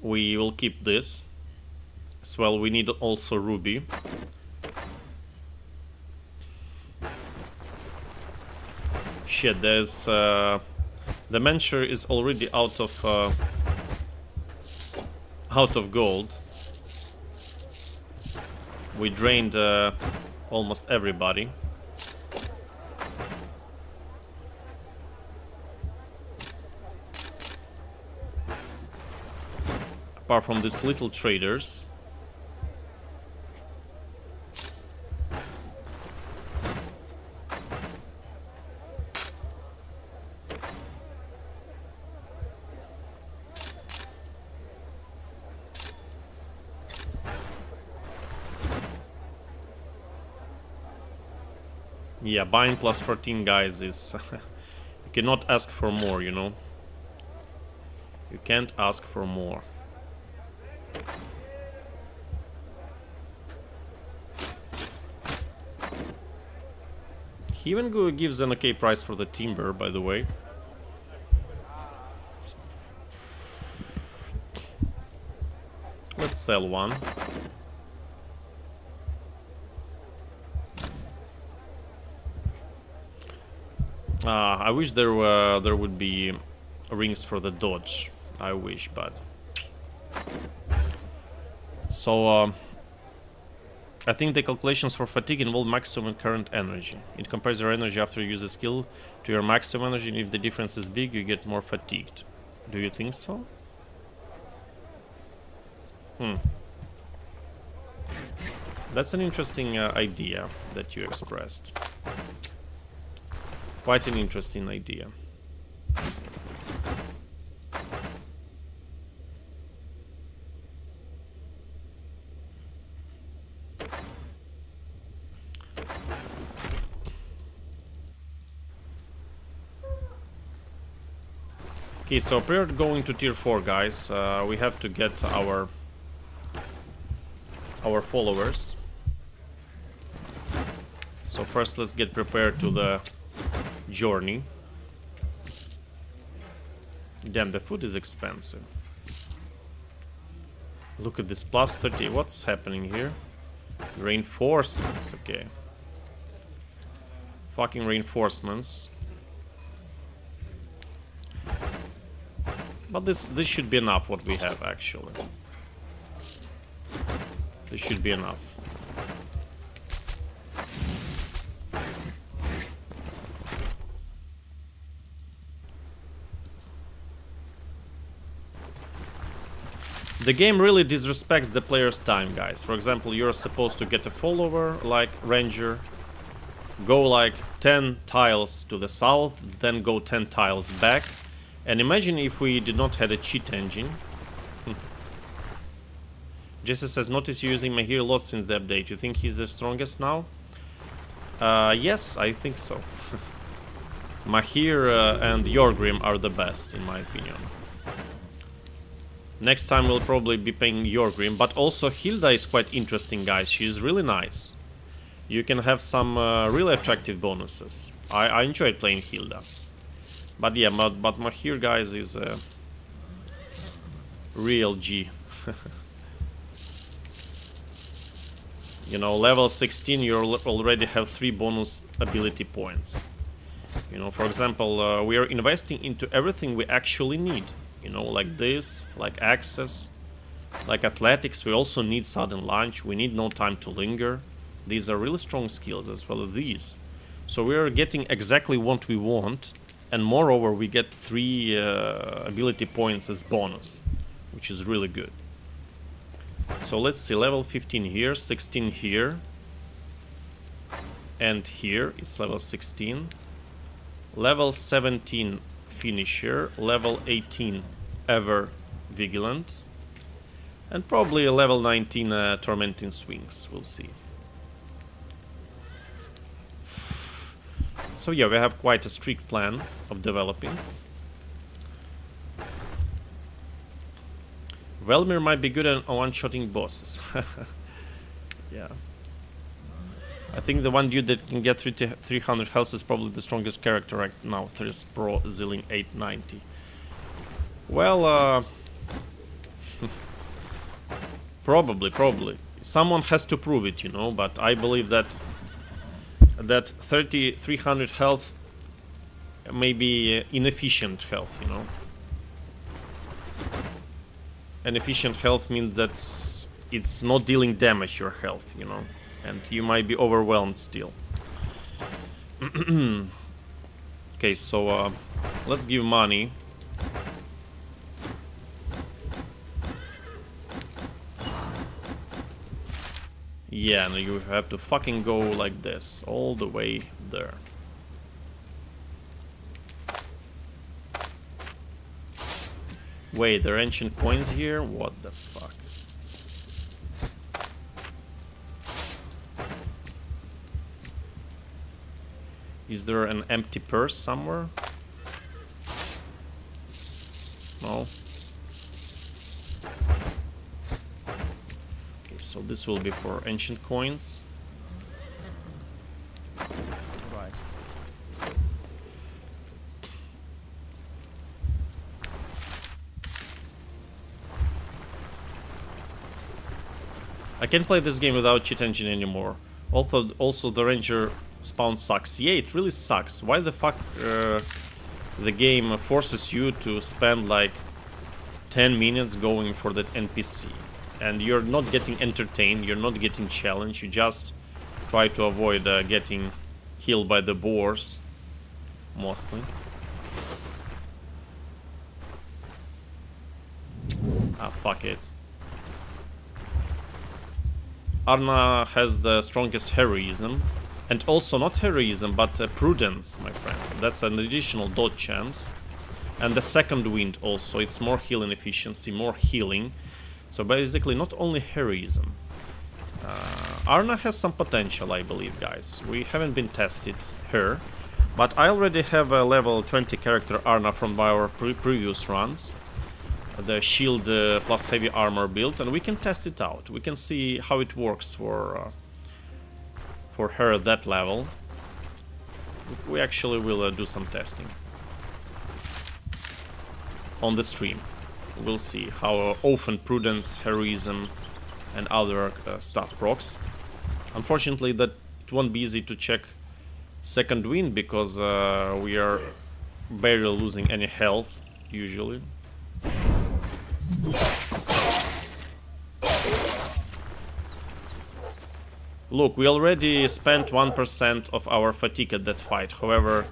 We will keep this as well. We need also ruby. Shit, there's the Mentor is already out of gold. We drained almost everybody. Apart from these little traders. Yeah, buying plus 14 guys is... you cannot ask for more, you know? You can't ask for more. He even gives an okay price for the timber, by the way. Let's sell one. I wish there would be rings for the dodge. I wish, but... So, I think the calculations for fatigue involve maximum current energy. It compares your energy after you use a skill to your maximum energy, and if the difference is big, you get more fatigued. Do you think so? That's an interesting idea that you expressed. Quite an interesting idea. Okay, so prior to going to tier 4, guys, we have to get our followers. So first let's get prepared to the journey. Damn, the food is expensive. Look at this, plus 30. What's happening here? Reinforcements, okay. Fucking reinforcements. But this should be enough, what we have, actually. This should be enough. The game really disrespects the player's time, guys. For example, you're supposed to get a follower, like Ranger, go like 10 tiles to the south, then go 10 tiles back. And imagine if we did not have a cheat engine. Jesse says, notice you using Mahir a lot since the update. You think he's the strongest now? Yes, I think so. Mahir and Yorgrim are the best, in my opinion. Next time we'll probably be playing Jorgrim, but also Hilda is quite interesting, guys. She is really nice. You can have some really attractive bonuses. I enjoyed playing Hilda. But yeah, but Mahir, guys, is a real G. You know, level 16 you already have 3 bonus ability points. You know, for example, we are investing into everything we actually need. You know, like this, like access, like athletics. We also need sudden lunge. We need no time to linger. These are really strong skills as well as these. So we are getting exactly what we want. And moreover, we get 3 ability points as bonus, which is really good. So let's see, level 15 here, 16 here. And here, it's level 16. Level 17 finisher, level 18 ever vigilant, and probably a level 19 tormenting swings. We'll see. So yeah, we have quite a strict plan of developing. Velmir might be good at one-shotting bosses. Yeah. I think the one dude that can get 300 health is probably the strongest character right now. There's Pro Zilling 890. Well, probably. Someone has to prove it, you know, but I believe that 300 health may be inefficient health, you know. And efficient health means that it's not dealing damage your health, you know. And you might be overwhelmed still. Okay, so let's give money. Yeah, and you have to fucking go like this, all the way there. Wait, there are ancient coins here? What the fuck? Is there an empty purse somewhere? No. Okay, so this will be for ancient coins. Right. I can't play this game without cheat engine anymore. Also the ranger spawn sucks. Yeah, it really sucks. Why the fuck the game forces you to spend like 10 minutes going for that NPC? And you're not getting entertained, you're not getting challenged, you just try to avoid getting killed by the boars, mostly. Ah, fuck it. Arna has the strongest heroism. And also not heroism, but prudence, my friend. That's an additional dodge chance. And the second wind also. It's more healing efficiency, more healing. So basically not only heroism. Arna has some potential, I believe, guys. We haven't been tested her. But I already have a level 20 character Arna from our previous runs. The shield plus heavy armor build. And we can test it out. We can see how it works for her at that level. We actually will do some testing on the stream. We'll see how often prudence, heroism and other stuff procs. Unfortunately that it won't be easy to check second wind because we are barely losing any health usually. Look, we already spent 1% of our fatigue at that fight. However,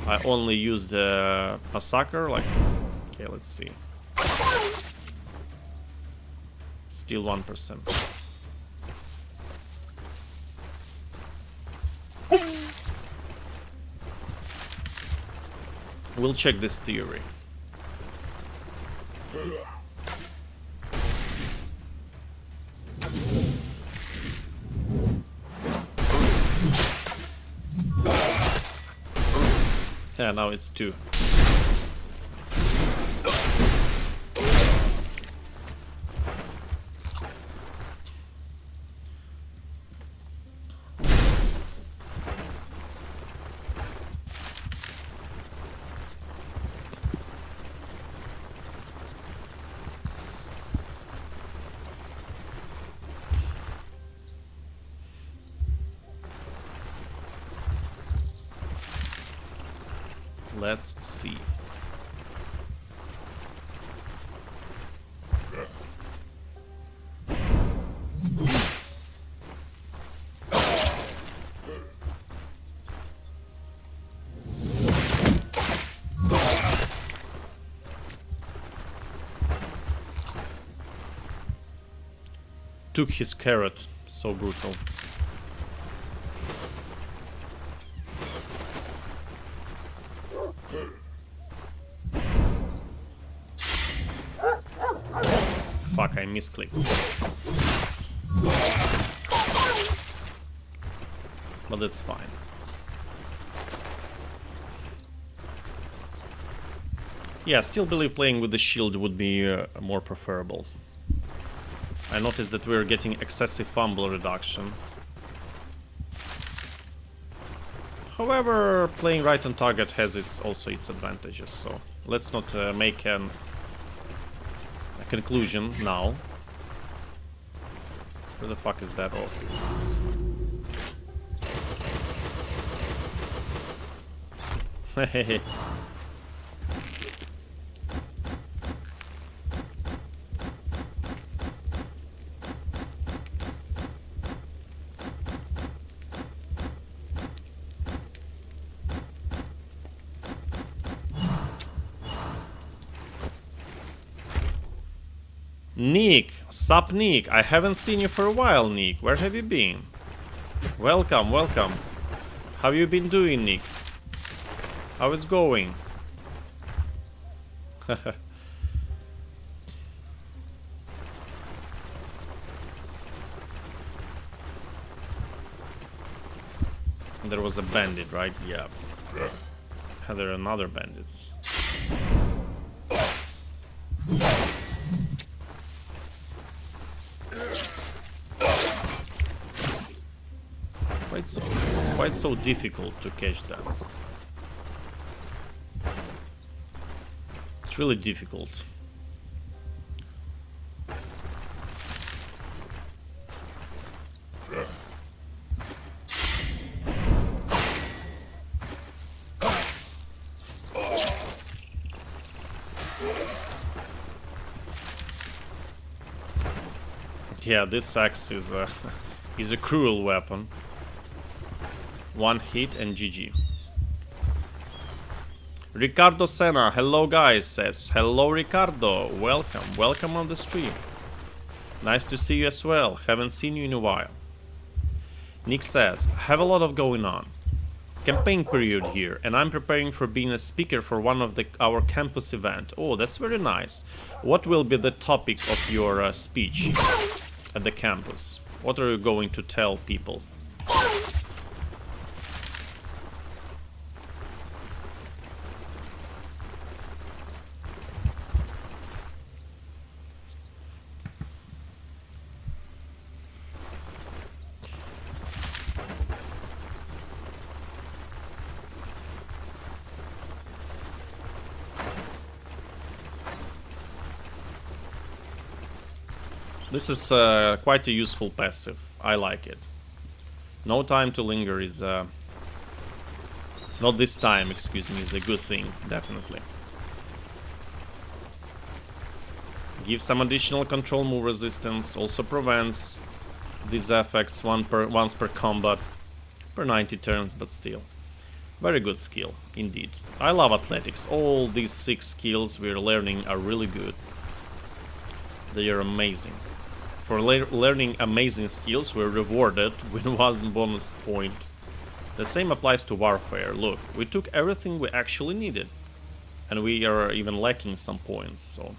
I only used Massacre. Like, okay, let's see. Still 1%. We'll check this theory. Yeah, now it's 2. Let's see. Took his carrot. So brutal. Fuck, I misclicked. But that's fine. Yeah, still believe playing with the shield would be more preferable. I noticed that we're getting excessive fumble reduction. However, playing right on target has also its advantages, so let's not make a conclusion now. Where the fuck is that? Oh. Hehehe. Nick, sup Nick, I haven't seen you for a while, Nick. Where have you been? Welcome, welcome. How you been doing, Nick? How it's going? There was a bandit, right? Yeah. There are another bandits. Quite so difficult to catch them. It's really difficult. Yeah, this axe is a is a cruel weapon. One hit and GG. Ricardo Senna, hello guys, says. Hello Ricardo, welcome, welcome on the stream. Nice to see you as well, haven't seen you in a while. Nick says, have a lot of going on. Campaign period here, and I'm preparing for being a speaker for one of our campus event. Oh, that's very nice. What will be the topic of your speech at the campus? What are you going to tell people? This is quite a useful passive. I like it. No time to linger is not this time, excuse me, is a good thing, definitely. Gives some additional control move resistance, also prevents these effects once per combat, per 90 turns, but still. Very good skill, indeed. I love athletics. All these 6 skills we're learning are really good. They are amazing. For learning amazing skills, we're rewarded with 1 bonus point. The same applies to warfare. Look, we took everything we actually needed. And we are even lacking some points, so...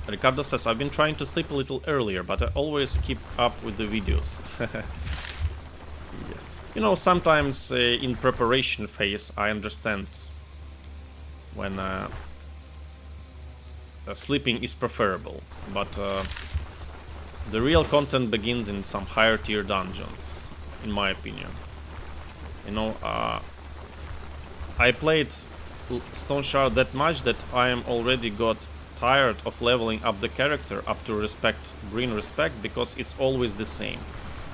Ricardo says, I've been trying to sleep a little earlier, but I always keep up with the videos. Yeah. You know, sometimes in preparation phase, I understand when sleeping is preferable, but the real content begins in some higher tier dungeons, in my opinion. You know, I played Stoneshard that much that I am already got tired of leveling up the character up to green respect, because it's always the same.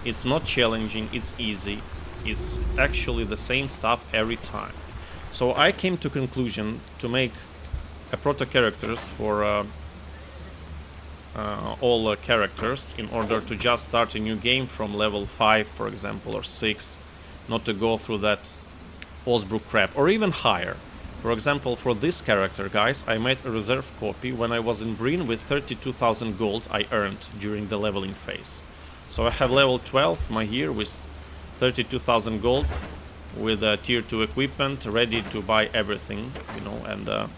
It's not challenging, it's easy. It's actually the same stuff every time. So I came to conclusion to make a proto characters for all characters in order to just start a new game from level 5, for example, or 6, not to go through that Osbrook crap, or even higher. For example, for this character, guys, I made a reserve copy when I was in Breen with 32,000 gold I earned during the leveling phase. So I have level 12 Mahir with 32,000 gold, with tier 2 equipment, ready to buy everything, you know, and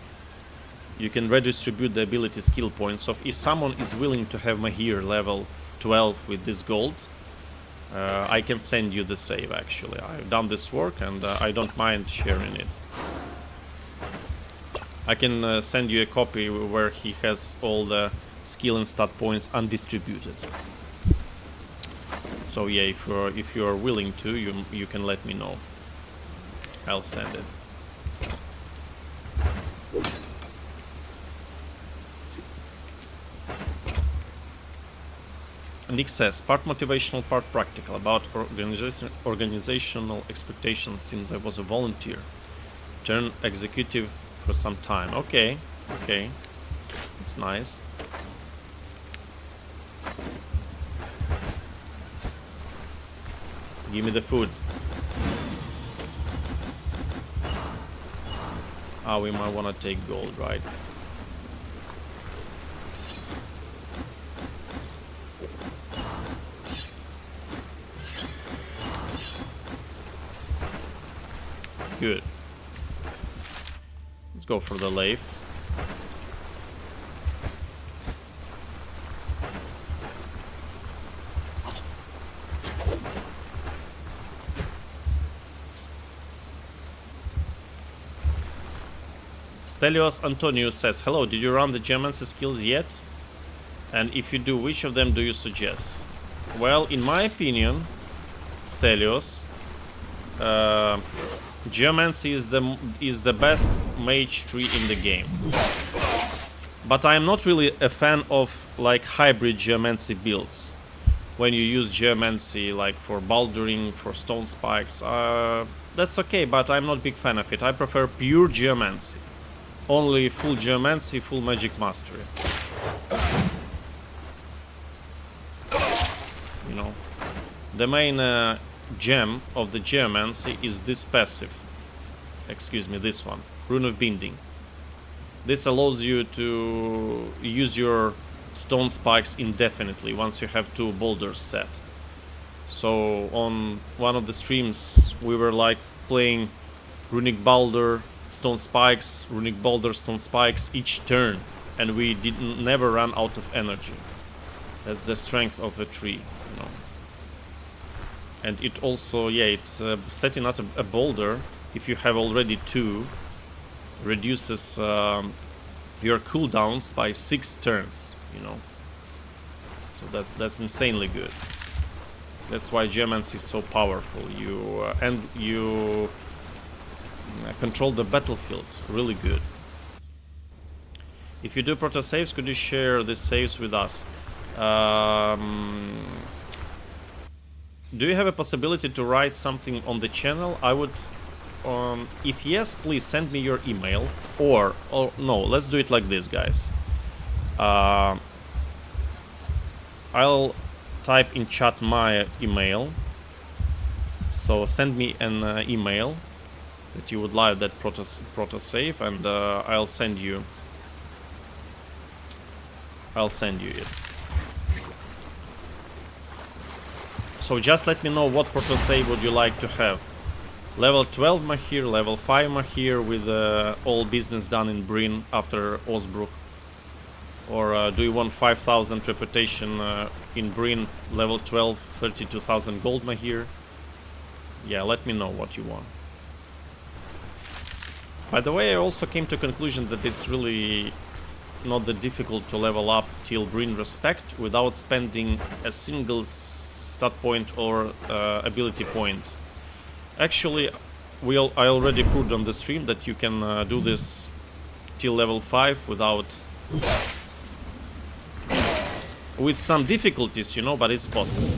you can redistribute the ability skill points. So if someone is willing to have Mahir level 12 with this gold, I can send you the save. Actually, I've done this work and I don't mind sharing it. I can send you a copy where he has all the skill and stat points undistributed. So yeah, if you are willing to, you can let me know. I'll send it. Nick says, part motivational, part practical, about organizational expectations since I was a volunteer. Turn executive for some time. Okay, okay. It's nice. Give me the food. Ah, we might want to take gold, right? Good. Let's go for the lathe. Stelios Antonio says, hello, did you run the Geomancy skills yet? And if you do, which of them do you suggest? Well, in my opinion, Stelios, Geomancy is the best mage tree in the game. But I am not really a fan of like hybrid Geomancy builds. When you use Geomancy like for bouldering, for stone spikes, that's okay, but I'm not a big fan of it. I prefer pure Geomancy. Only full Geomancy, full magic mastery. You know, the main gem of the Geomancy is this passive. Excuse me, this one. Rune of Binding. This allows you to use your stone spikes indefinitely once you have 2 boulders set. So on one of the streams we were like playing Runic Boulder, stone spikes, Runic Boulder, stone spikes each turn, and we never run out of energy. That's the strength of the tree, you know. And it also, yeah, it's setting out a boulder, if you have already 2, reduces your cooldowns by 6 turns, you know. So that's insanely good. That's why Geomancy is so powerful. You control the battlefield really good. If you do proto saves, could you share the saves with us? Do you have a possibility to write something on the channel? I would, if yes, please send me your email, or no, let's do it like this, guys. I'll type in chat my email, so send me an email that you would like that proto save, and I'll send you it. So just let me know what proto save would you like to have. Level 12 Mahir, level 5 Mahir with all business done in Breen after Osbrook. Or do you want 5,000 reputation in Breen, level 12, 32,000 gold Mahir? Yeah, let me know what you want. By the way, I also came to conclusion that it's really not that difficult to level up till Breen Respect without spending a single stat point or ability point. Actually, I already proved on the stream that you can do this till level 5 without... with some difficulties, you know, but it's possible.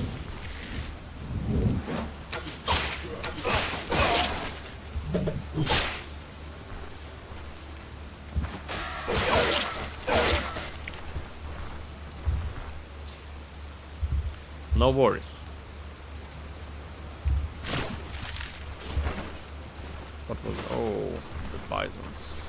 No worries. What was... Oh, the bisons.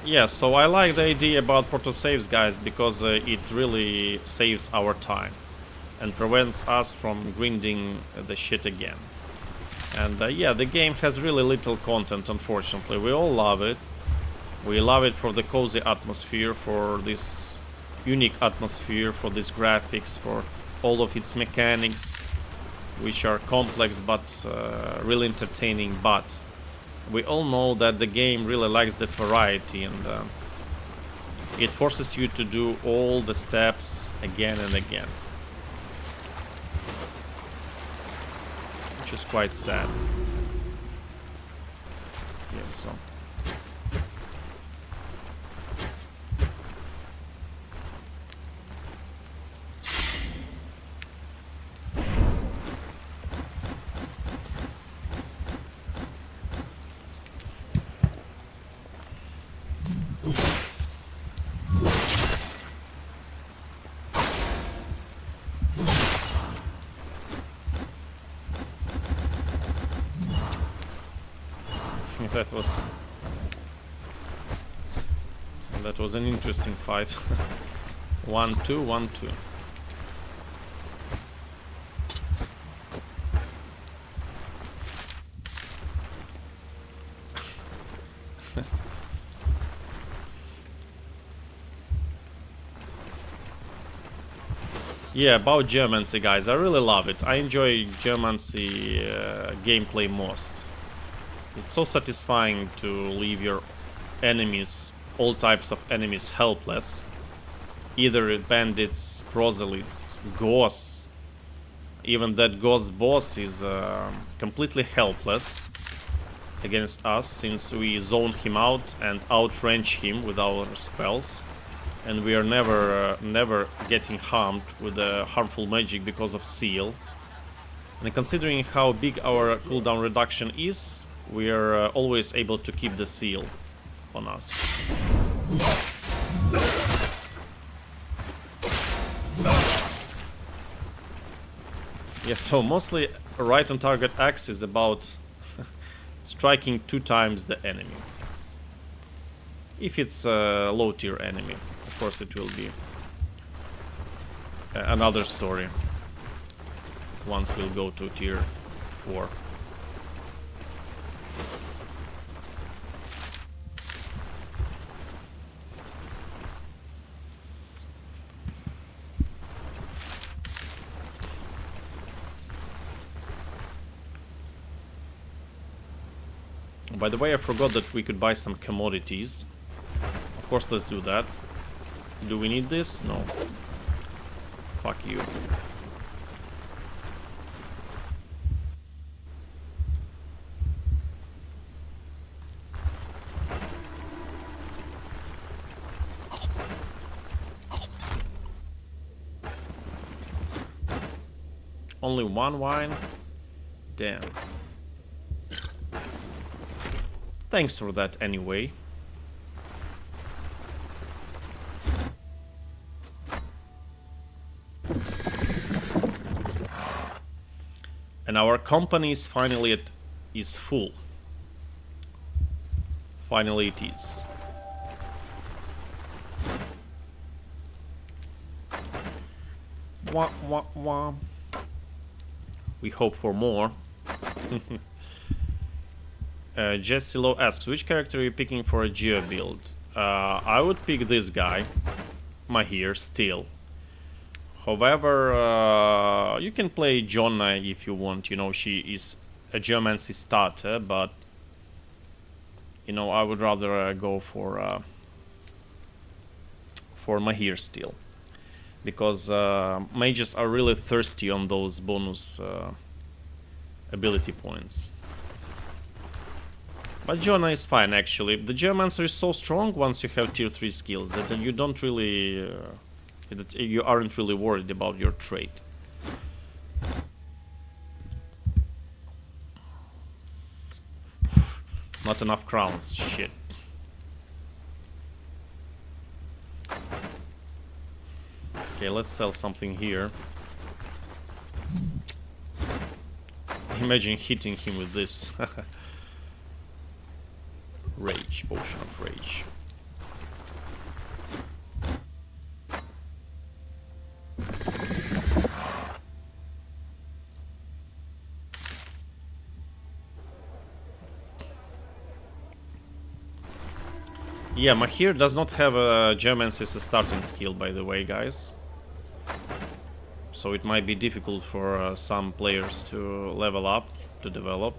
Yeah, so I like the idea about proto saves, guys, because it really saves our time and prevents us from grinding the shit again. And yeah, the game has really little content, unfortunately. We all love it. We love it for the cozy atmosphere, for this unique atmosphere, for these graphics, for all of its mechanics, which are complex but really entertaining. But we all know that the game really lacks that variety, and it forces you to do all the steps again and again, which is quite sad. Yeah, so... that was an interesting fight. 1-2, 1-2. Yeah, about Geomancy, guys, I really love it. I enjoy Geomancy gameplay most. It's so satisfying to leave your enemies, all types of enemies, helpless. Either bandits, proselytes, ghosts. Even that ghost boss is completely helpless against us, since we zone him out and outrange him with our spells. And we are never getting harmed with harmful magic because of seal. And considering how big our cooldown reduction is, we are always able to keep the seal on us. Yeah, so mostly right on target axe is about striking 2 times the enemy. If it's a low tier enemy, of course it will be another story once we'll go to tier 4. By the way, I forgot that we could buy some commodities. Of course, let's do that. Do we need this? No. Fuck you. Only 1 wine? Damn. Thanks for that anyway. And our company is finally is full. Finally it is. Wah, wah, wah. We hope for more. Jesse Lowe asks, which character are you picking for a Geo build? I would pick this guy, Mahir, still. However, you can play Jonna if you want. You know, she is a Geomancy starter, but you know, I would rather go for Mahir still, because mages are really thirsty on those bonus ability points. But Jonna is fine, actually. The Geomancer is so strong once you have tier 3 skills that you don't really... that you aren't really worried about your trait. Not enough crowns. Shit. Okay, let's sell something here. Imagine hitting him with this. Rage, potion of rage. Yeah, Mahir does not have a Geomancy as a starting skill, by the way, guys. So it might be difficult for some players to level up, to develop.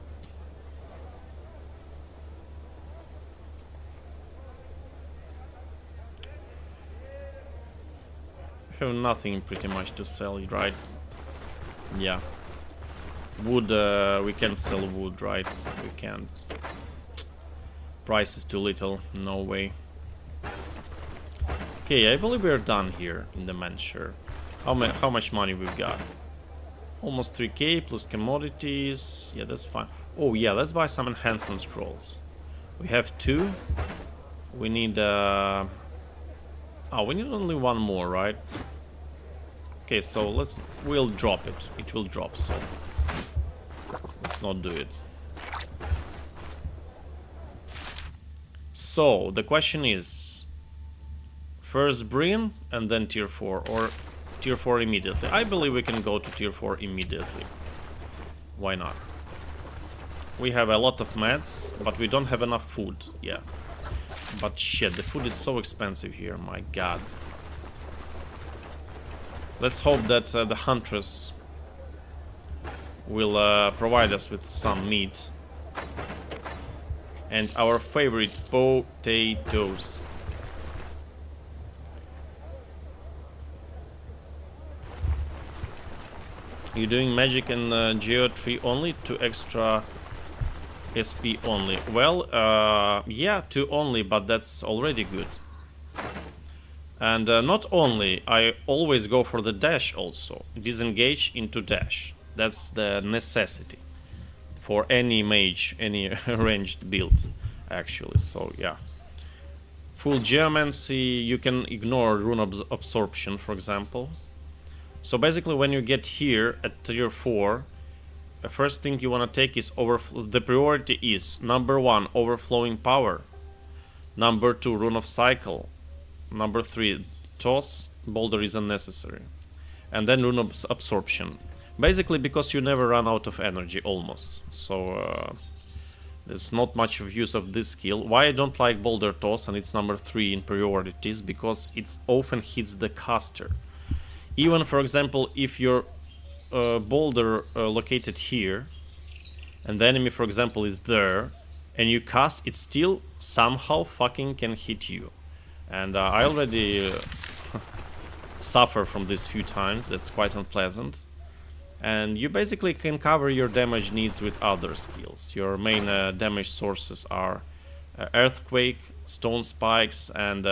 I have nothing pretty much to sell, right? Yeah. Wood, we can sell wood, right? We can. Price is too little, no way. Okay, I believe we're done here in the Manshire. How much money we've got? Almost 3k plus commodities. Yeah, that's fine. Oh yeah, let's buy some enhancement scrolls. We have 2. We need oh, we need only 1 more, right? Okay, so we'll drop it. It will drop, so let's not do it. So the question is, first Breen and then tier 4, or tier 4 immediately? I believe we can go to tier 4 immediately. Why not? We have a lot of mats, but we don't have enough food. Yeah. But shit, the food is so expensive here, my god. Let's hope that the Huntress will provide us with some meat. And our favorite potatoes. You're doing magic and Geo tree only? 2 extra SP only. Well, yeah, 2 only, but that's already good. And not only, I always go for the dash also. Disengage into dash. That's the necessity for any mage, any ranged build, actually. So, yeah. Full Geomancy, you can ignore Rune Absorption, for example. So basically, when you get here at tier 4, the first thing you want to take is the priority is number 1, Overflowing Power, number 2, Rune of Cycle, number 3, Toss, Boulder is unnecessary, and then Rune of Absorption. Basically, because you never run out of energy, almost. So there's not much of use of this skill. Why I don't like Boulder Toss and it's number 3 in priorities? Because it often hits the caster. Even, for example, if your boulder located here, and the enemy, for example, is there, and you cast, it still somehow fucking can hit you. And I already suffer from this few times. That's quite unpleasant. And you basically can cover your damage needs with other skills. Your main damage sources are Earthquake, Stone Spikes, and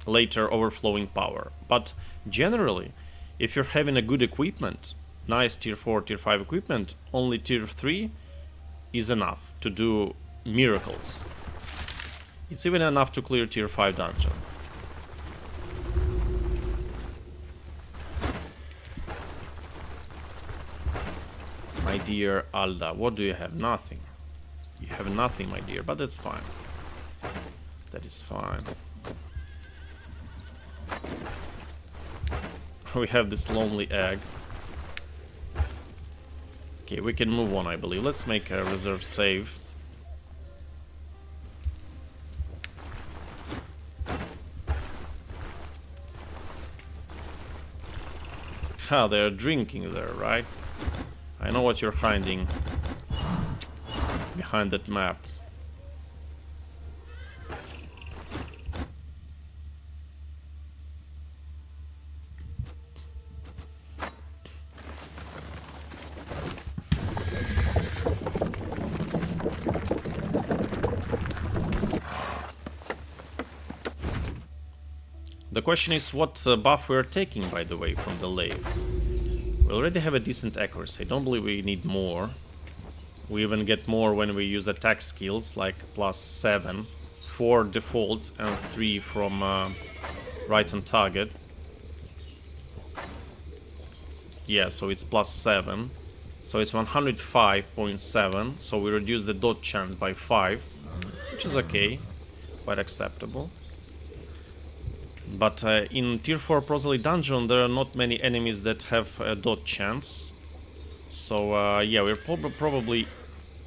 later Overflowing Power. But generally, if you're having a good equipment, nice tier 4, tier 5 equipment, only tier 3 is enough to do miracles. It's even enough to clear tier 5 dungeons. My dear Alda, what do you have? Nothing. You have nothing, my dear, but that's fine. That is fine. We have this lonely egg. Okay, we can move on, I believe. Let's make a reserve save. Ha, they're drinking there, right? I know what you're hiding behind that map. The question is what buff we're taking, by the way, from the lave. We already have a decent accuracy. I don't believe we need more. We even get more when we use attack skills, like +7. 4 default and 3 from right on target. Yeah, so it's +7. So it's 105.7. So we reduce the dodge chance by 5, which is okay, quite acceptable. But in Tier 4 Proselyte Dungeon, there are not many enemies that have a dodge chance. So yeah, we're probably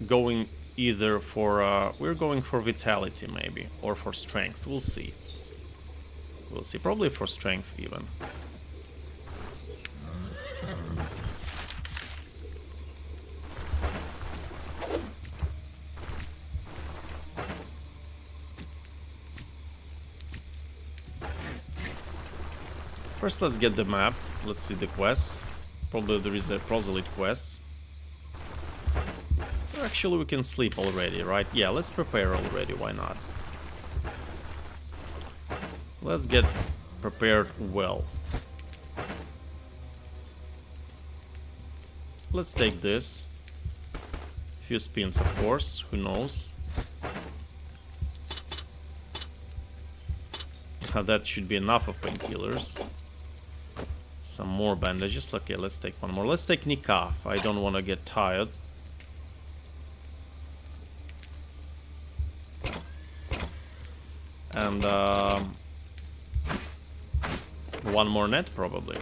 going either for... we're going for Vitality, maybe, or for Strength. We'll see. We'll see. Probably for Strength, even. First, let's get the map. Let's see the quests. Probably there is a Proselyte quest. Or actually, we can sleep already, right? Yeah, let's prepare already. Why not? Let's get prepared well. Let's take this. Few spins, of course. Who knows? That should be enough of painkillers. Some more bandages. Okay, let's take one more. Let's take Nikaf. I don't want to get tired. And one more net, probably.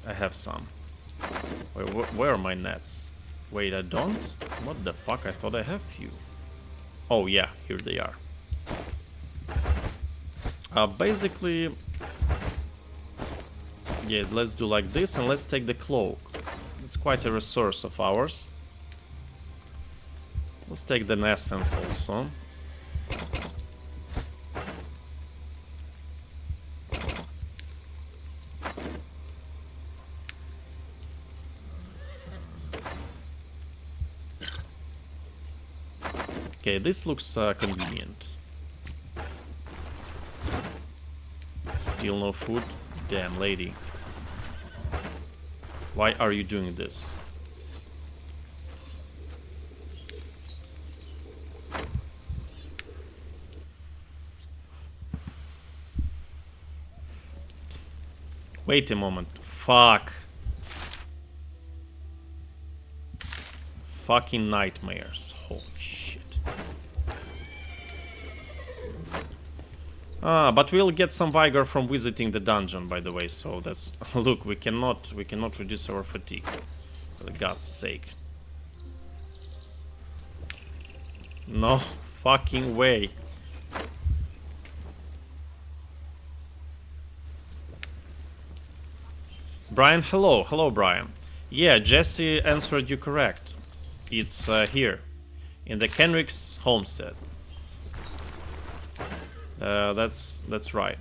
I have some. Wait, where are my nets? Wait, I don't? What the fuck? I thought I have few. Oh yeah, here they are. Basically... yeah, let's do like this, and let's take the cloak. It's quite a resource of ours. Let's take the essence also. Okay, this looks convenient. Still no food? Damn, lady. Why are you doing this? Wait a moment. Fuck. Fucking nightmares. Holy shit. But we'll get some vigor from visiting the dungeon, by the way, so that's... Look, we cannot reduce our fatigue. For God's sake. No fucking way. Brian, hello. Hello, Brian. Yeah, Jesse answered you correct. It's here. In the Kenrick's homestead. That's right.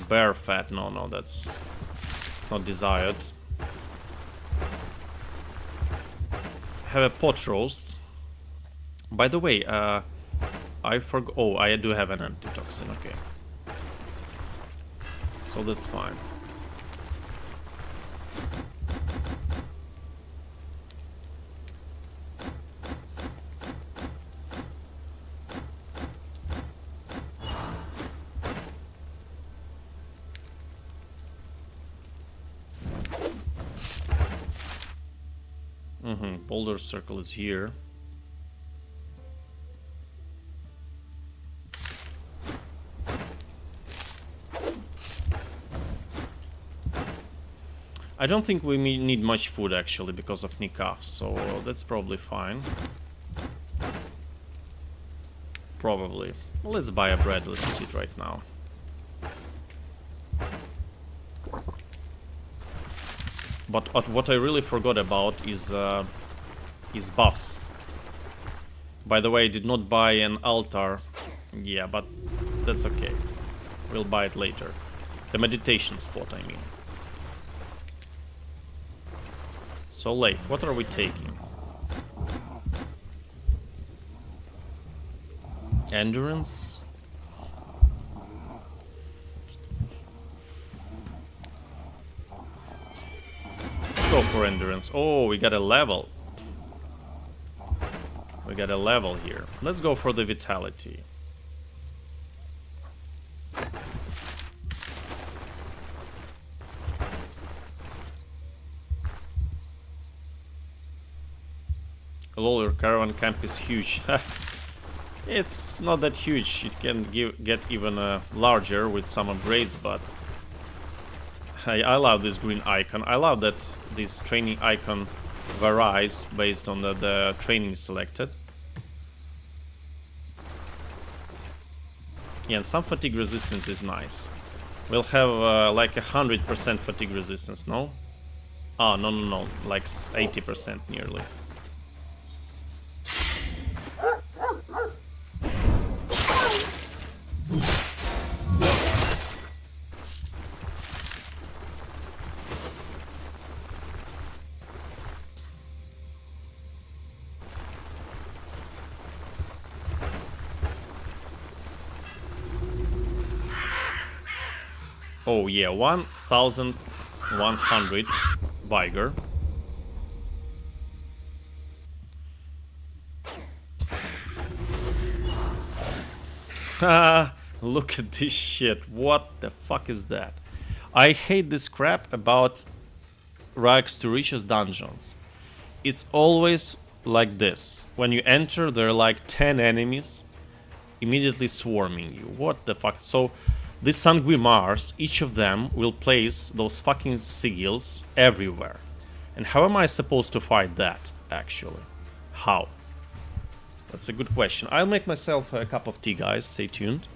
Bear fat, no, it's not desired. Have a pot roast. By the way, I forgot. Oh, I do have an antitoxin. Okay, so that's fine. Boulder circle is here. I don't think we need much food actually because of Nikaf, so that's probably fine. Probably. Let's buy a bread, let's eat it right now. But what I really forgot about is buffs. By the way, I did not buy an altar. Yeah, but that's okay. We'll buy it later. The meditation spot, I mean. So, Leif, what are we taking? Endurance? for endurance. Oh, we got a level. We got a level here. Let's go for the vitality. Lol, your caravan camp is huge. It's not that huge. It can get even larger with some upgrades, but I love this green icon. I love that this training icon varies based on the training selected. Yeah, and some fatigue resistance is nice. We'll have like 100% fatigue resistance, no? Ah, no, like 80% nearly. Oh yeah, 1100 Vigor. Look at this shit. What the fuck is that? I hate this crap about Rags to Riches dungeons. It's always like this. When you enter, there are like 10 enemies immediately swarming you. What the fuck? So these Sanguimars, each of them will place those fucking sigils everywhere. And how am I supposed to fight that, actually? How? That's a good question. I'll make myself a cup of tea, guys. Stay tuned.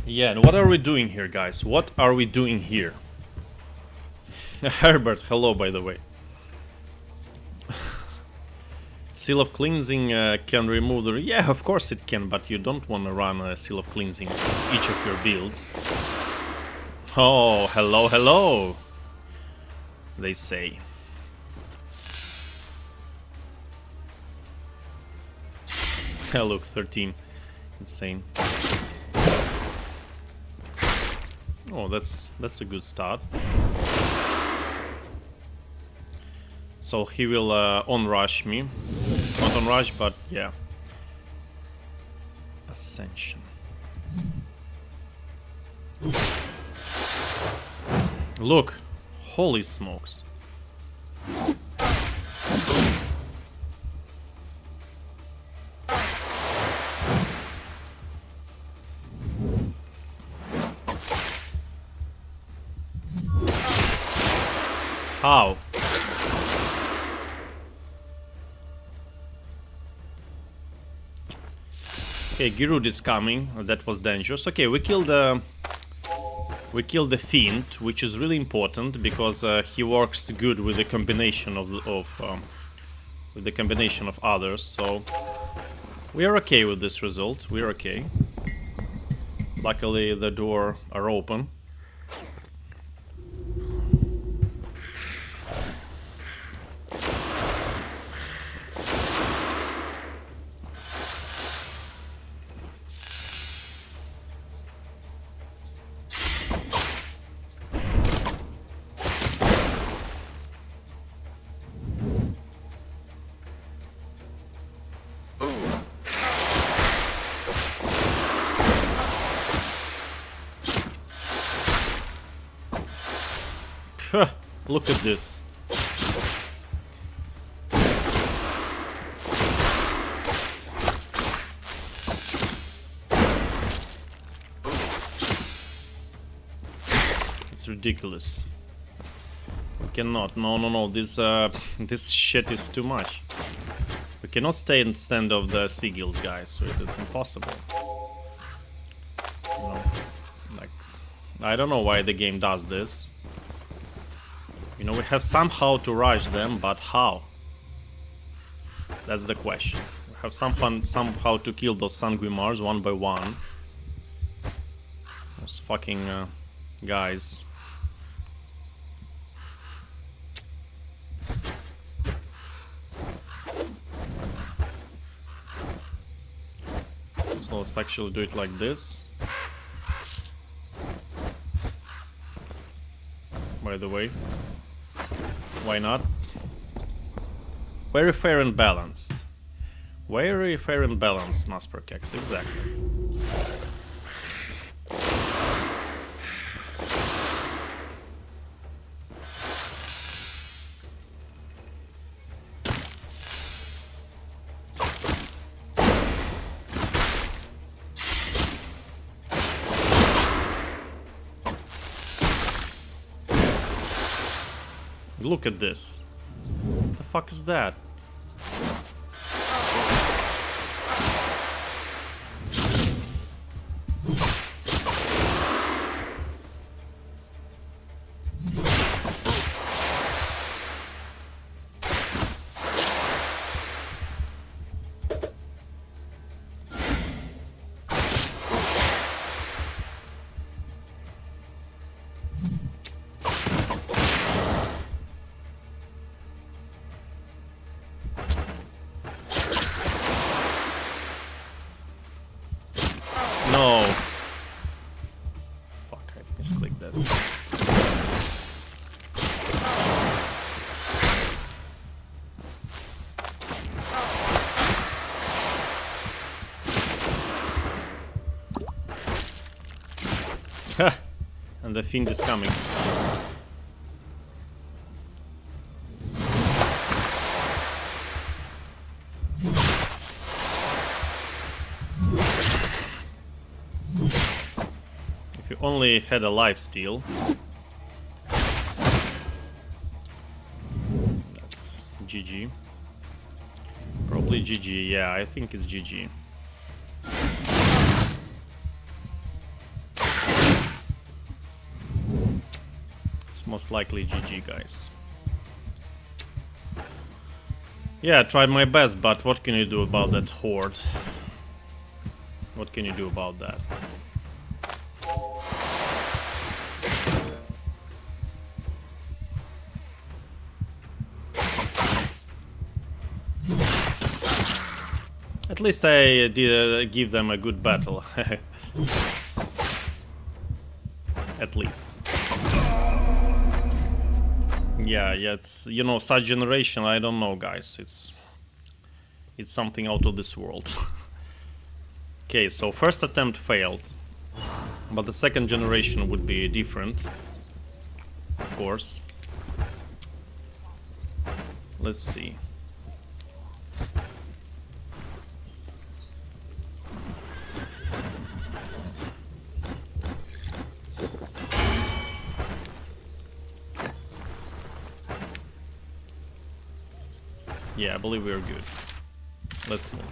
Yeah, and what are we doing here, guys? What are we doing here? Herbert, hello, by the way. Seal of Cleansing can remove the... Yeah, of course it can, but you don't want to run a Seal of Cleansing each of your builds. Oh, hello, hello, they say. Look, 13. Insane. Oh, that's a good start. So he will on-rush me. Not on-rush, but yeah. Ascension. Look! Holy smokes. How? Okay, Giroud is coming. That was dangerous. Okay, we killed the Fiend, which is really important because he works good with the combination of others. So we are okay with this result. We are okay. Luckily, the door are open. Look at this. It's ridiculous. We cannot. No. This shit is too much. We cannot stand of the seagulls, guys. So it's impossible. You know, like, I don't know why the game does this. You know, we have somehow to rush them, but how? That's the question. We have somehow to kill those Sanguimars one by one. Those fucking guys. So let's actually do it like this. By the way. Why not? Very fair and balanced. Very fair and balanced, Nasperkex, exactly. Look at this. What the fuck is that? No. Fuck, I misclicked that. And the Fiend is coming. If you only had a lifesteal. That's GG. Probably GG, yeah, I think it's GG. It's most likely GG, guys. Yeah, I tried my best, but what can you do about that horde? What can you do about that? At least I did give them a good battle. At least. Yeah, it's, you know, such generation, I don't know, guys. It's something out of this world. Okay, so first attempt failed. But the second generation would be different. Of course. Let's see. Yeah, I believe we're good. Let's move.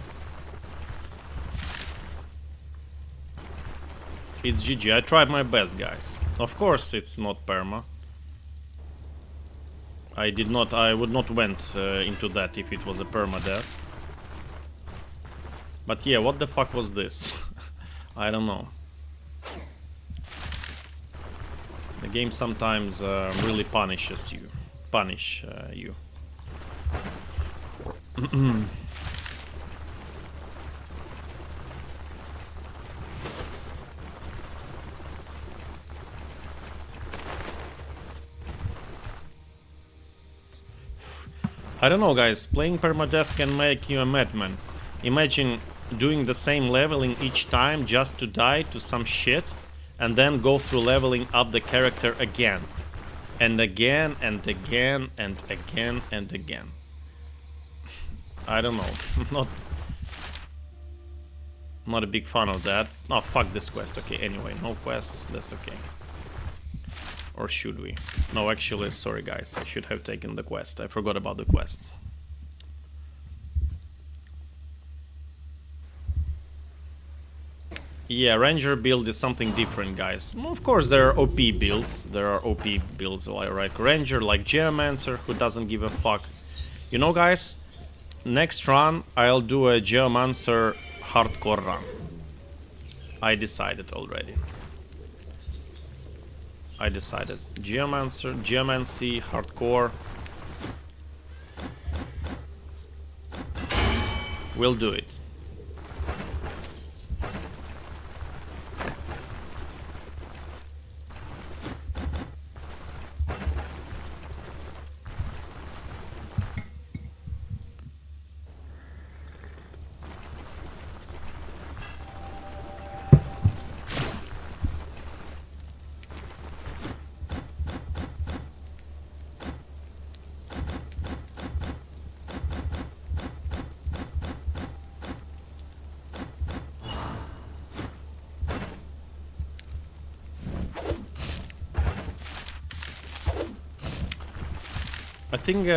It's GG. I tried my best, guys. Of course, it's not perma. I would not went into that if it was a permadeath. But yeah, what the fuck was this? I don't know. The game sometimes really punishes you. You. I don't know, guys. Playing permadeath can make you a madman. Imagine doing the same leveling each time just to die to some shit and then go through leveling up the character again. And again and again and again and again. I don't know. Not a big fan of that. Oh, fuck this quest. Okay, anyway, no quests. That's okay. Or should we? No, actually, sorry guys. I should have taken the quest. I forgot about the quest. Yeah, Ranger build is something different, guys. Of course, there are OP builds. Like Ranger, like Geomancer, who doesn't give a fuck. You know, guys, next run, I'll do a Geomancer hardcore run. I decided already. Geomancy, hardcore. We'll do it. I think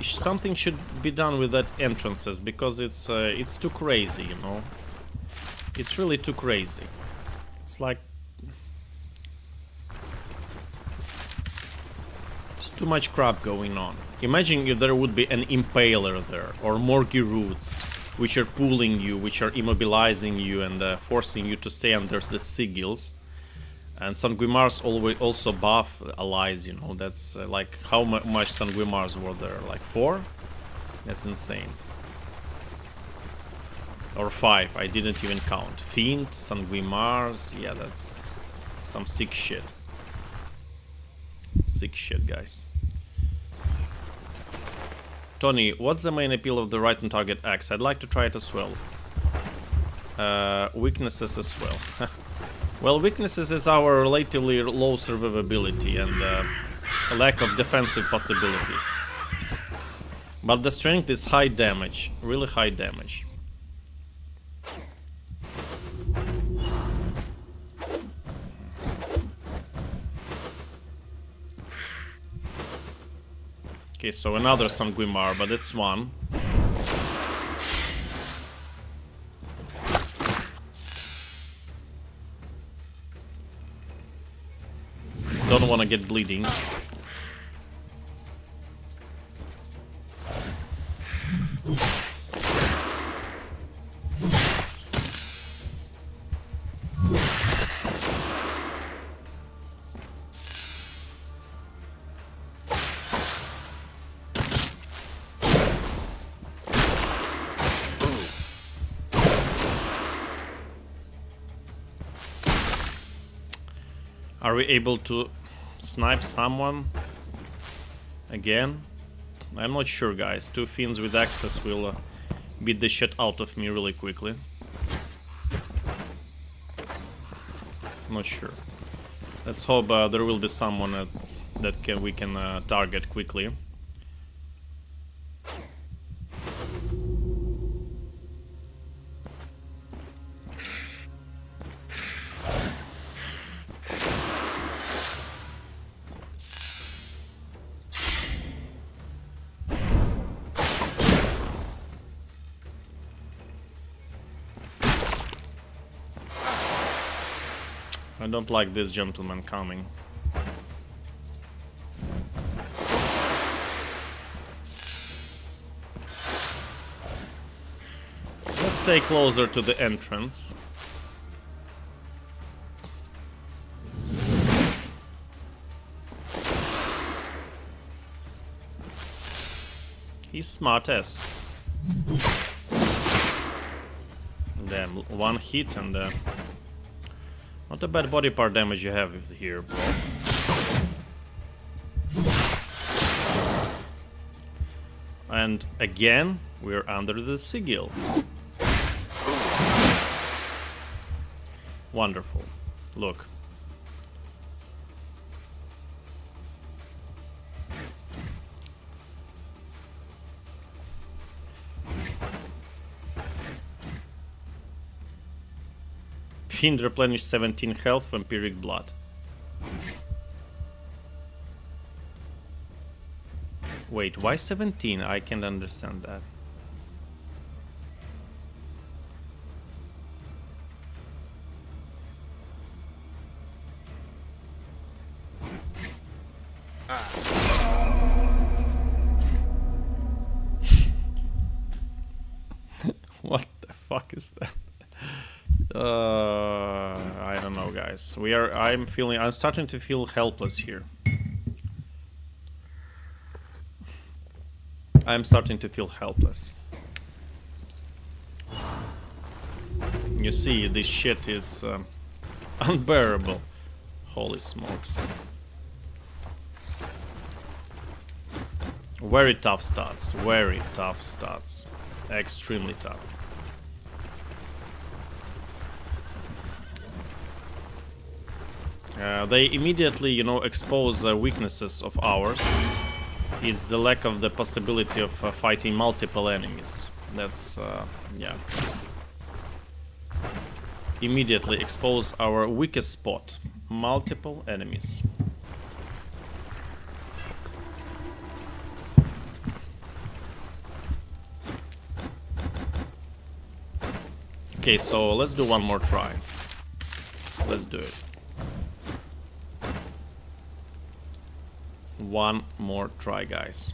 something should be done with that entrances, because it's too crazy, you know. It's really too crazy. It's like there's too much crap going on. Imagine if there would be an impaler there, or more Geruts, which are pulling you, which are immobilizing you and forcing you to stay under the sigils. And Sanguimars also buff allies, you know. That's like how much Sanguimars were there? Like 4? That's insane. Or 5, I didn't even count. Fiend, Sanguimars, yeah, that's some sick shit. Sick shit, guys. Tony, what's the main appeal of the right on target axe? I'd like to try it as well. Weaknesses as well. Well, weaknesses is our relatively low survivability and a lack of defensive possibilities. But the strength is high damage, really high damage. Okay, so another Sanguimar, but it's one. Don't want to get bleeding. Are we able to snipe someone again? I'm not sure, guys. 2 fiends with access will beat the shit out of me really quickly. Not sure. Let's hope there will be someone that we can target quickly. I don't like this gentleman coming. Let's stay closer to the entrance. He's smart ass. Damn, one hit and not a bad body part damage you have here, bro. And again, we're under the sigil. Wonderful. Look. Fiend replenish 17 health, vampiric blood. Wait, why 17? I can't understand that. What the fuck is that? I don't know, guys. I'm starting to feel helpless here. I'm starting to feel helpless. You see, this shit is unbearable. Holy smokes. Very tough stats. Very tough stats. Extremely tough. They immediately, you know, expose weaknesses of ours. It's the lack of the possibility of fighting multiple enemies. That's, yeah. Immediately expose our weakest spot. Multiple enemies. Okay, so let's do one more try. Let's do it. One more try, guys.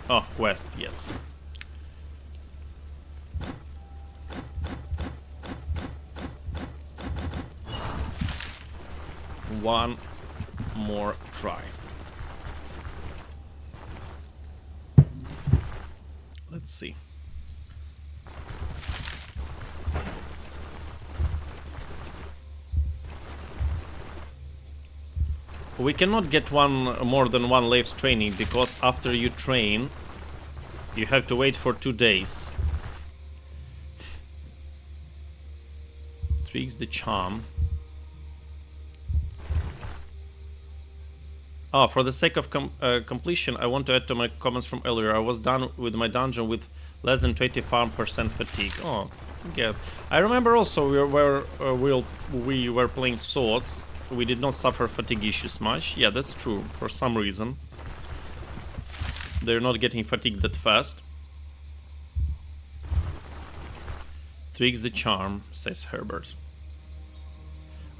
Oh, quest, yes. One more try. Let's see. We cannot get more than one Lave's training because after you train, you have to wait for 2 days. 3x the charm. Oh, for the sake of completion, I want to add to my comments from earlier. I was done with my dungeon with less than 25% fatigue. Oh, yeah. I remember also we were playing swords. We did not suffer fatigue issues much. Yeah, that's true. For some reason, they're not getting fatigued that fast. 3x the charm, says Herbert.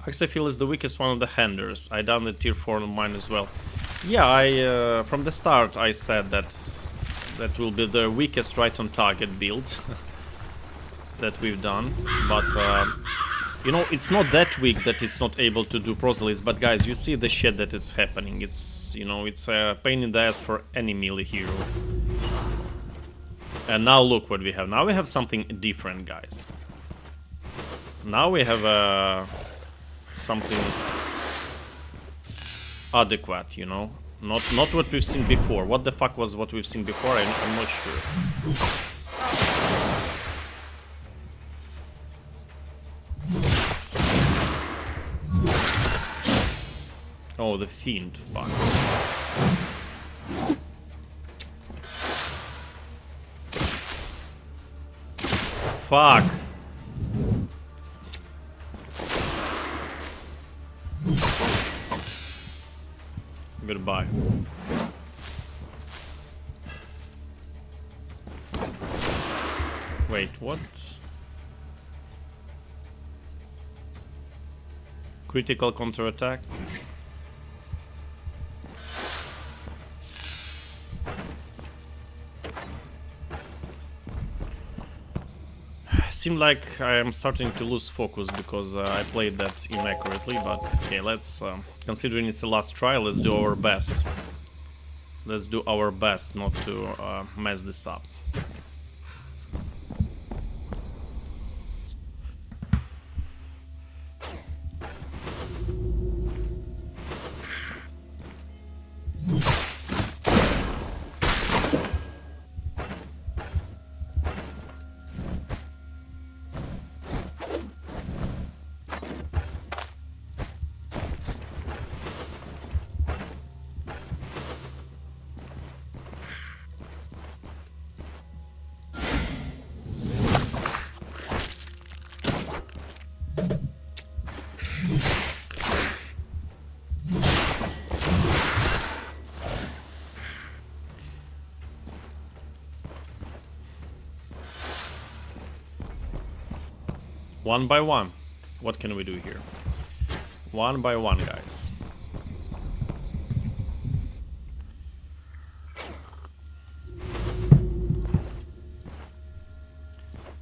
Axophil is the weakest one of the handers. I done the tier 4 on mine as well. Yeah, I from the start I said that will be the weakest right on target build that we've done. But you know, it's not that weak that it's not able to do proselytes. But guys, you see the shit that is happening. It's, you know, it's a pain in the ass for any melee hero. And now look what we have. Now we have something different, guys. Now we have something adequate, you know, not what we've seen before. What the fuck was what we've seen before? I'm not sure. Oh, the fiend, fuck. Fuck. Goodbye. Wait, what? Critical counterattack. Seemed like I am starting to lose focus because I played that inaccurately, but okay, let's, considering it's the last try, let's do our best. Let's do our best not to mess this up. One by one. What can we do here? One by one, guys.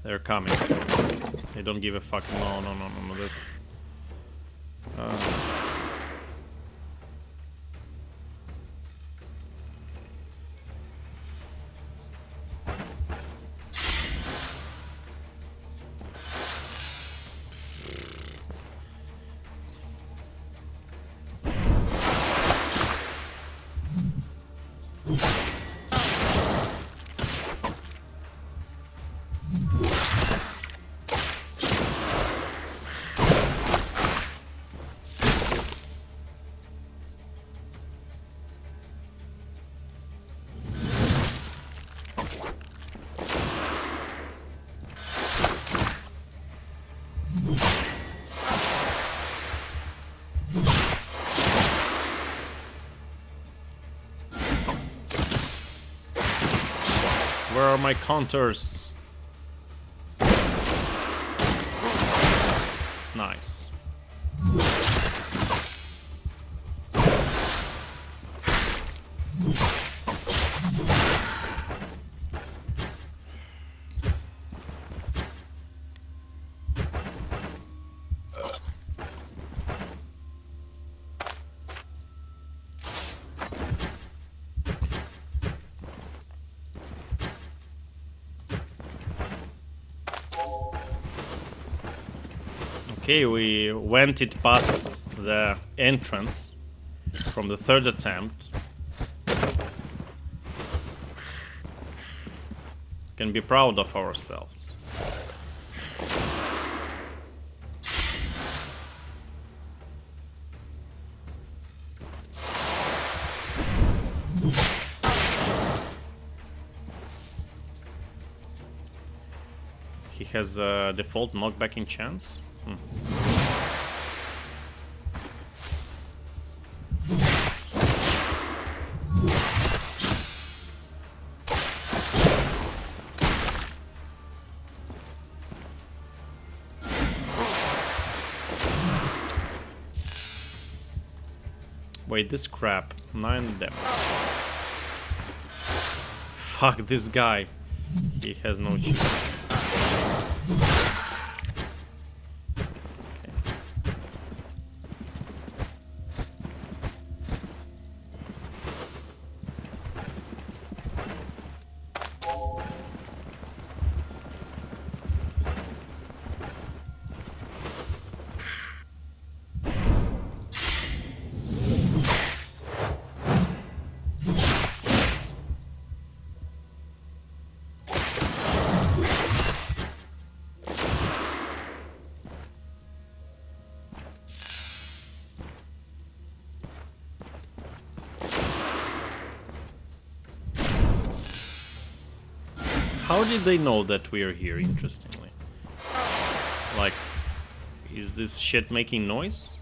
They're coming. They don't give a fuck. No, that's... Where are my counters? Nice. Okay, we went it past the entrance from the third attempt. Can be proud of ourselves. He has a default knockbacking chance. Wait, this crap. 9 damage. Fuck this guy. He has no chance. How did they know that we are here, interestingly? Like, is this shit making noise?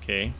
Okay.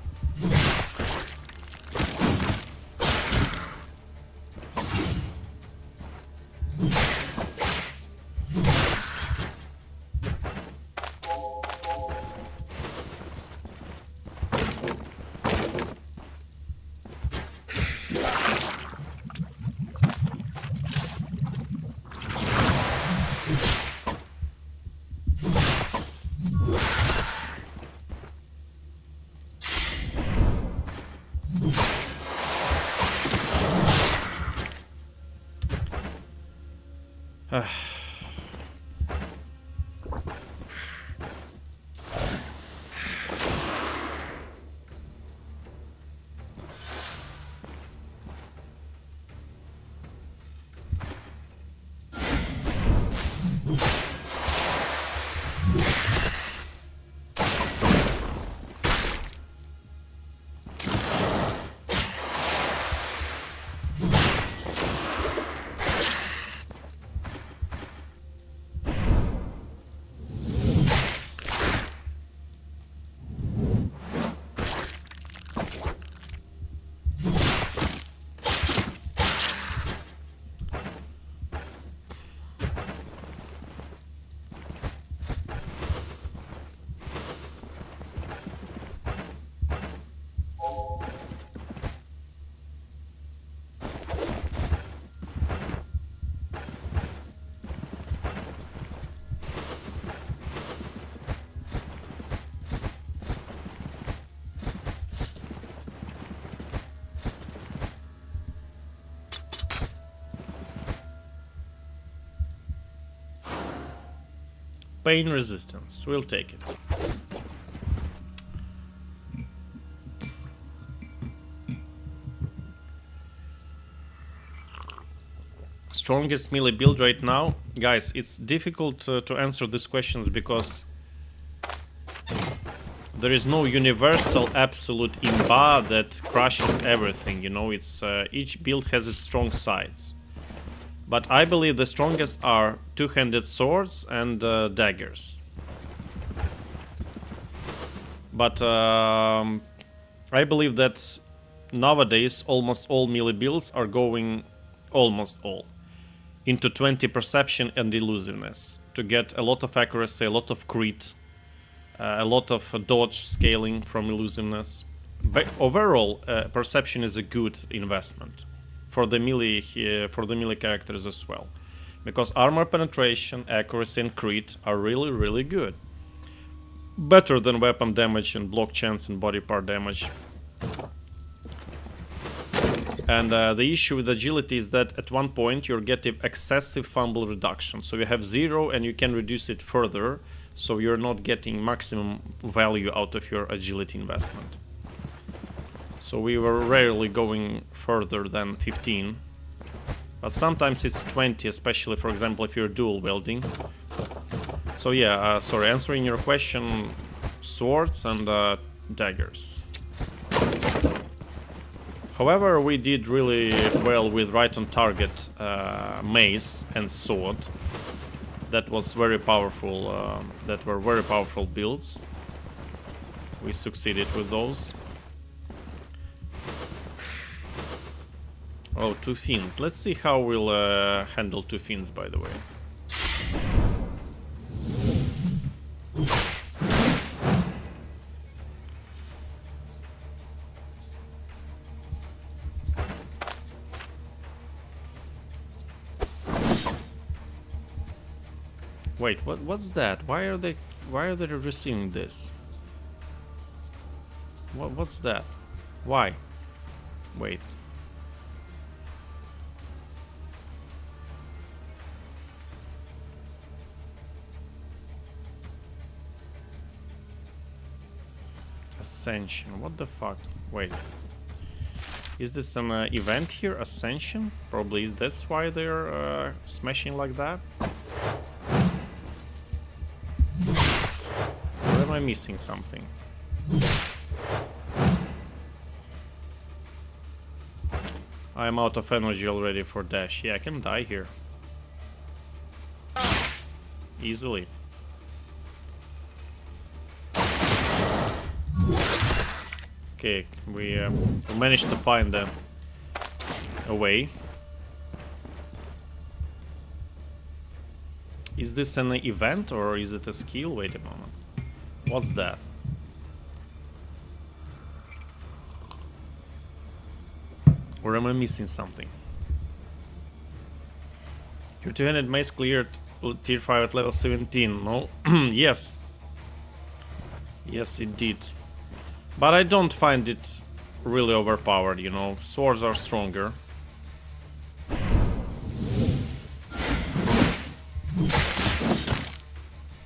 Pain resistance. We'll take it. Strongest melee build right now? Guys, it's difficult to answer these questions because there is no universal absolute imba that crushes everything, you know, it's each build has its strong sides. But I believe the strongest are two-handed swords and daggers. But I believe that nowadays almost all melee builds are going, almost all, into 20 perception and elusiveness to get a lot of accuracy, a lot of crit, a lot of dodge scaling from elusiveness. But overall, perception is a good investment for the melee characters as well, because armor penetration, accuracy, and crit are really good. Better than weapon damage and block chance and body part damage. And the issue with agility is that at one point you're getting excessive fumble reduction. So you have 0 and you can reduce it further, so you're not getting maximum value out of your agility investment. So we were rarely going further than 15. But sometimes it's 20, especially, for example, if you're dual wielding. So yeah, sorry, answering your question, swords and daggers. However, we did really well with right on target mace and sword. That was very powerful, that were very powerful builds. We succeeded with those. Oh, two fiends. Let's see how we'll handle two fiends, by the way. Wait, what's that? Why are they receiving this? What's that? Why? Wait. Ascension, what the fuck? Wait. Is this an event here? Ascension? Probably that's why they're smashing like that? Or am I missing something? I'm out of energy already for dash. Yeah, I can die here. Easily. Okay, we managed to find a way. Is this an event or is it a skill? Wait a moment. What's that? Or am I missing something? Your 200 mace cleared tier 5 at level 17. No? Yes. Yes, it did. But I don't find it really overpowered, you know. Swords are stronger.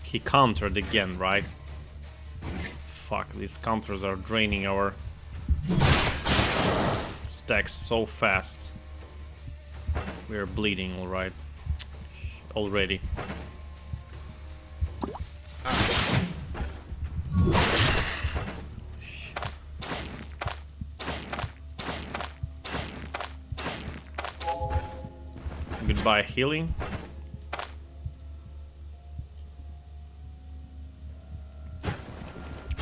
He countered again, right? Fuck, these counters are draining our stacks so fast. We are bleeding, alright. Already. Goodbye, healing.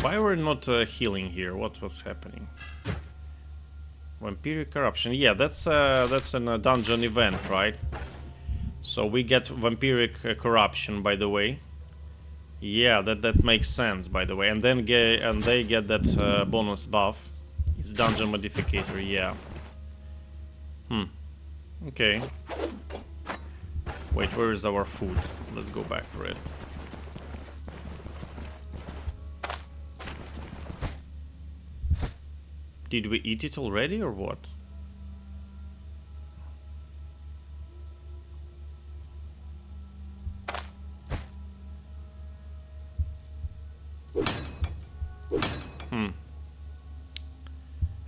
Why were not healing here? What was happening? Vampiric corruption. Yeah, that's a dungeon event, right? So we get vampiric corruption, by the way. Yeah, that makes sense, by the way. And then they get that bonus buff. It's dungeon modificator. Yeah. Okay. Wait, where is our food? Let's go back for it. Did we eat it already or what?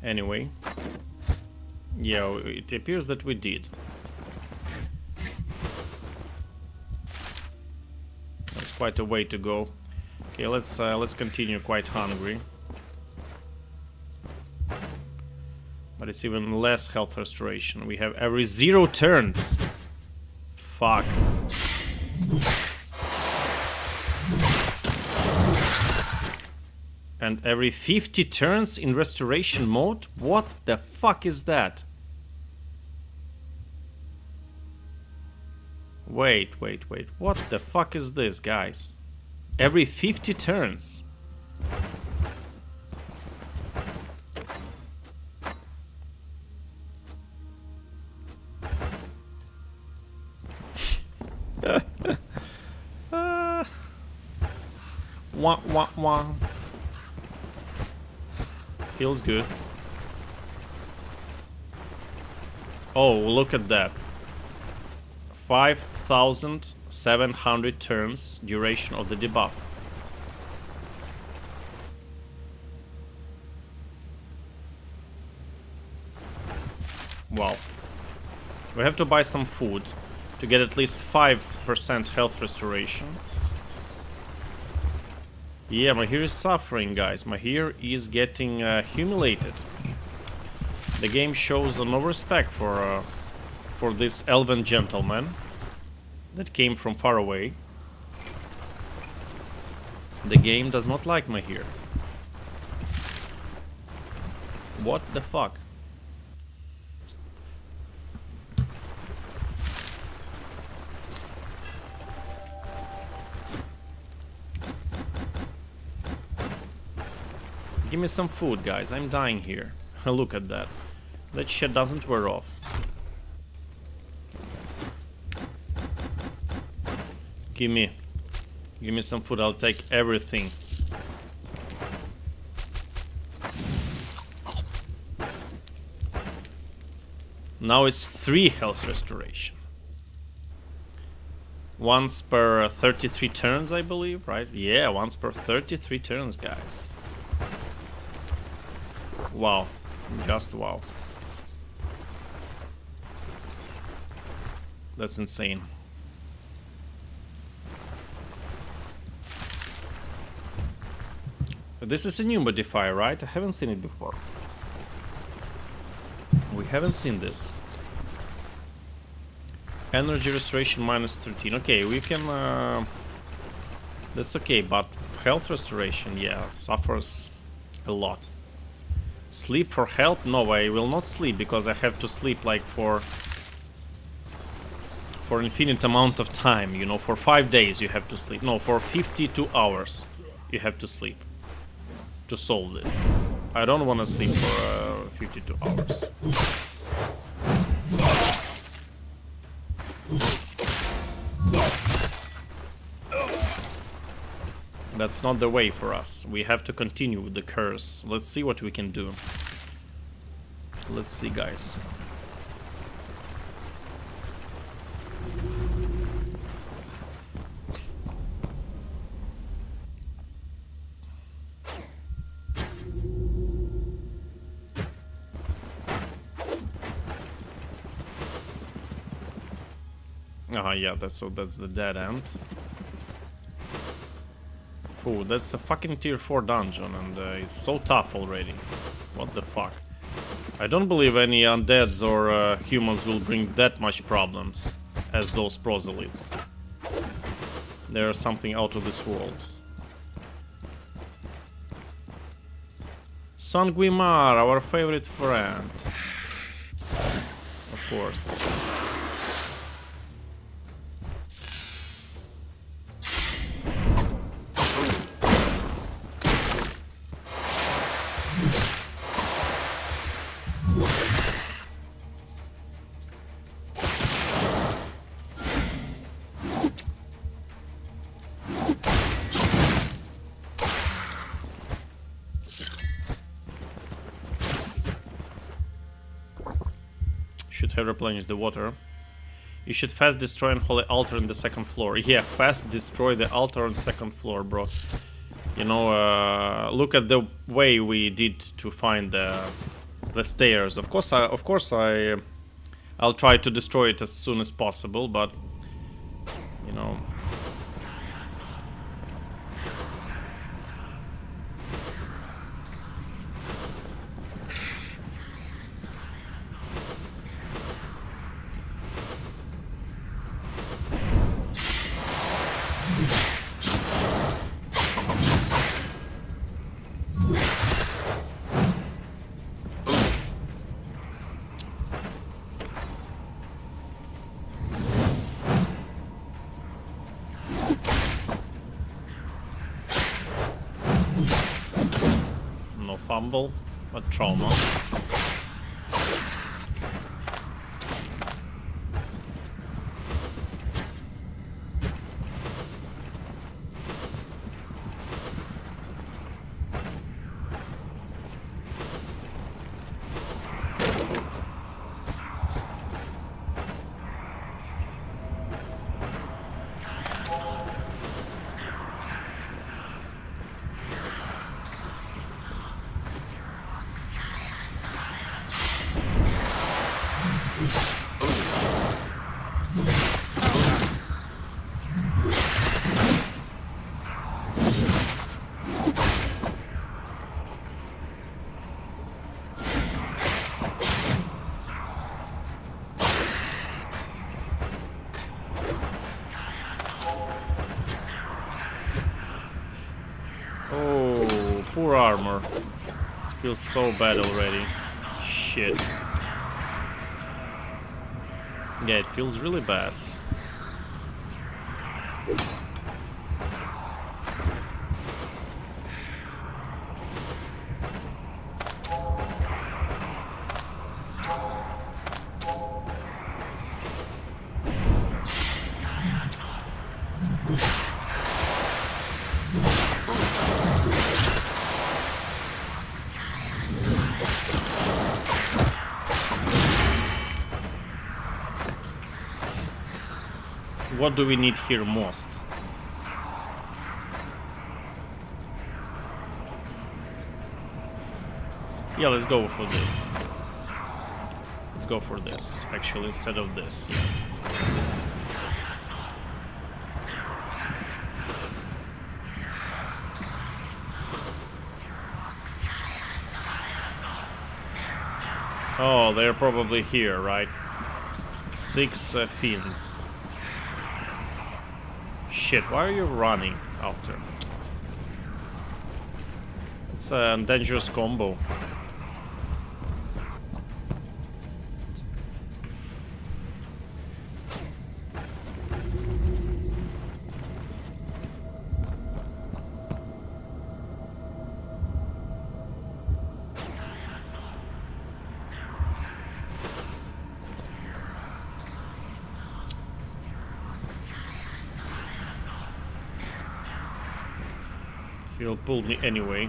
Anyway. Yeah, it appears that we did. That's quite a way to go. Okay, let's continue. Quite hungry. But it's even less health restoration. We have every 0 turns. Fuck. And every 50 turns in restoration mode? What the fuck is that? Wait. What the fuck is this, guys? Every 50 turns. Wah, wah, wah. Feels good. Oh, look at that. 5,700 turns duration of the debuff. Wow. We have to buy some food to get at least 5% health restoration. Yeah, Mahir is suffering, guys. Mahir is getting humiliated. The game shows no respect for this elven gentleman that came from far away. The game does not like Mahir. What the fuck? Give me some food, guys. I'm dying here. Look at that. That shit doesn't wear off. Give me some food. I'll take everything. Now it's 3 health restoration. Once per 33 turns, I believe, right? Yeah, once per 33 turns, guys. Wow. Just wow. That's insane. But this is a new modifier, right? I haven't seen it before. We haven't seen this. Energy restoration minus 13. Okay, we can... That's okay, but health restoration, yeah, suffers a lot. Sleep for help? No, I will not sleep because I have to sleep like for an infinite amount of time, you know, for 5 days you have to sleep. No, for 52 hours you have to sleep to solve this. I don't want to sleep for 52 hours. That's not the way for us. We have to continue with the curse. Let's see what we can do. Let's see, guys. Yeah, that's the dead end. Oh, that's a fucking tier 4 dungeon, and it's so tough already. What the fuck? I don't believe any undeads or humans will bring that much problems as those proselytes. They're something out of this world. Sanguimar, our favorite friend. Of course. Should have replenished the water. You should fast destroy unholy altar in the second floor. Yeah, fast destroy the altar on the second floor, bro. You know, look at the way we did to find the stairs. Of course, I'll try to destroy it as soon as possible, but you know. Fumble, but trauma. Poor armor. It feels so bad already. Shit. Yeah, it feels really bad. What do we need here most? Yeah, let's go for this. Let's go for this, actually, instead of this. Yeah. Oh, they're probably here, right? 6 fiends. Shit, why are you running after? It's a dangerous combo. He'll pull me anyway.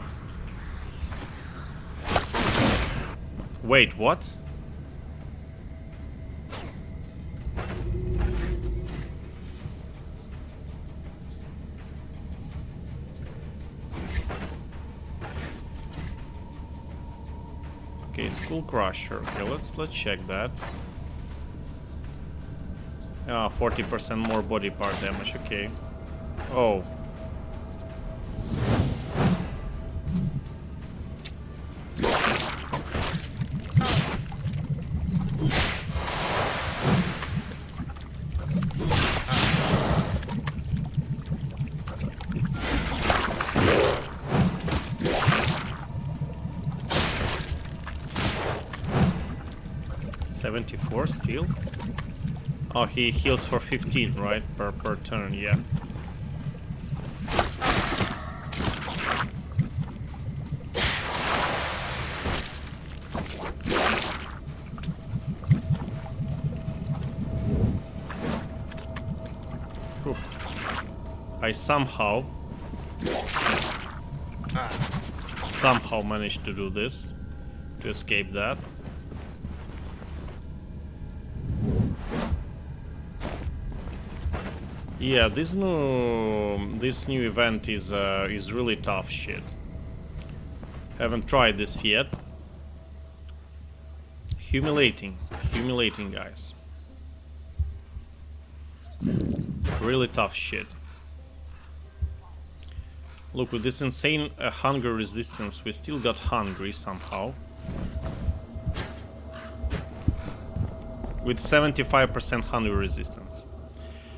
Wait, what? Okay, Skull Crusher. Okay, let's check that. 40% more body part damage. Okay. Oh. $74 still? Oh, he heals for 15, right? Per turn, yeah. Whew. I somehow managed to do this, to escape that. Yeah, this new event is really tough shit. Haven't tried this yet. Humiliating, guys. Really tough shit. Look, with this insane hunger resistance, we still got hungry somehow. With 75% hunger resistance.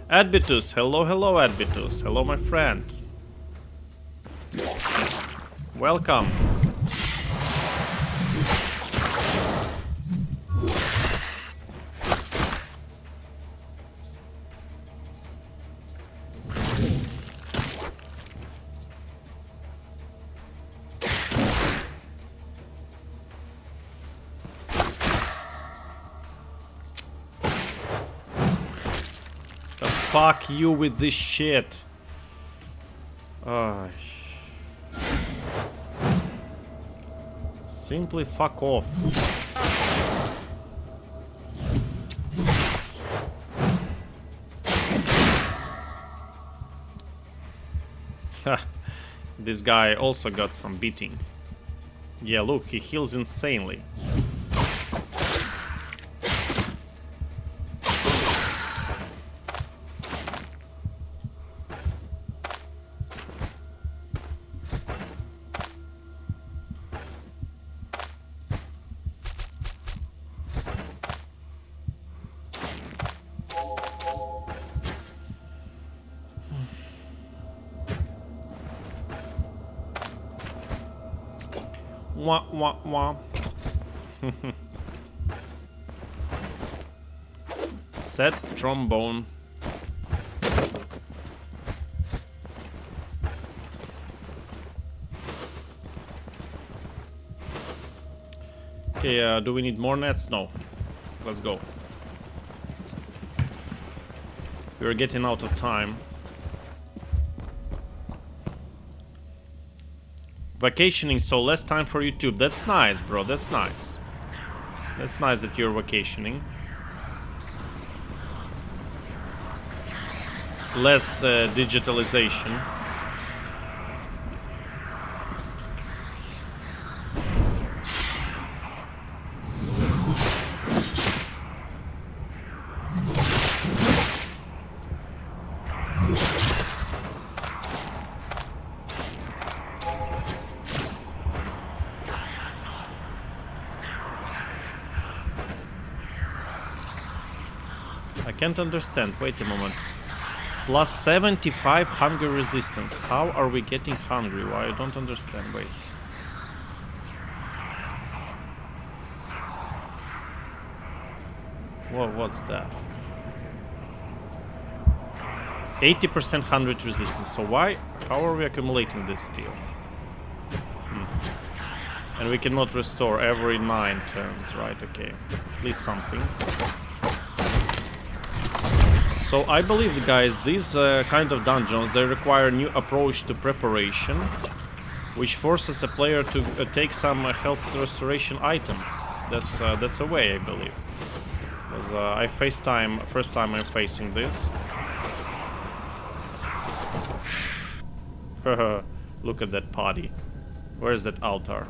Adbitus, hello Adbitus, hello my friend. Welcome. Fuck you with this shit. Simply fuck off. This guy also got some beating. Yeah, look, he heals insanely. Wah wah wah. Set trombone. Okay, do we need more nets? No. Let's go. We're getting out of time. Vacationing, so less time for YouTube. That's nice, bro. That's nice. That's nice that you're vacationing. Less digitalization. I can't understand. Wait a moment. Plus 75 hunger resistance. How are we getting hungry? Why? I don't understand. Wait. Whoa, what's that? 80% 100 resistance. So why? How are we accumulating this steel? And we cannot restore every 9 turns, right? Okay. At least something. So I believe, guys, these kind of dungeons, they require a new approach to preparation. which forces a player to take some health restoration items. That's a way, I believe. Because I first time I'm facing this. Look at that party. Where is that altar?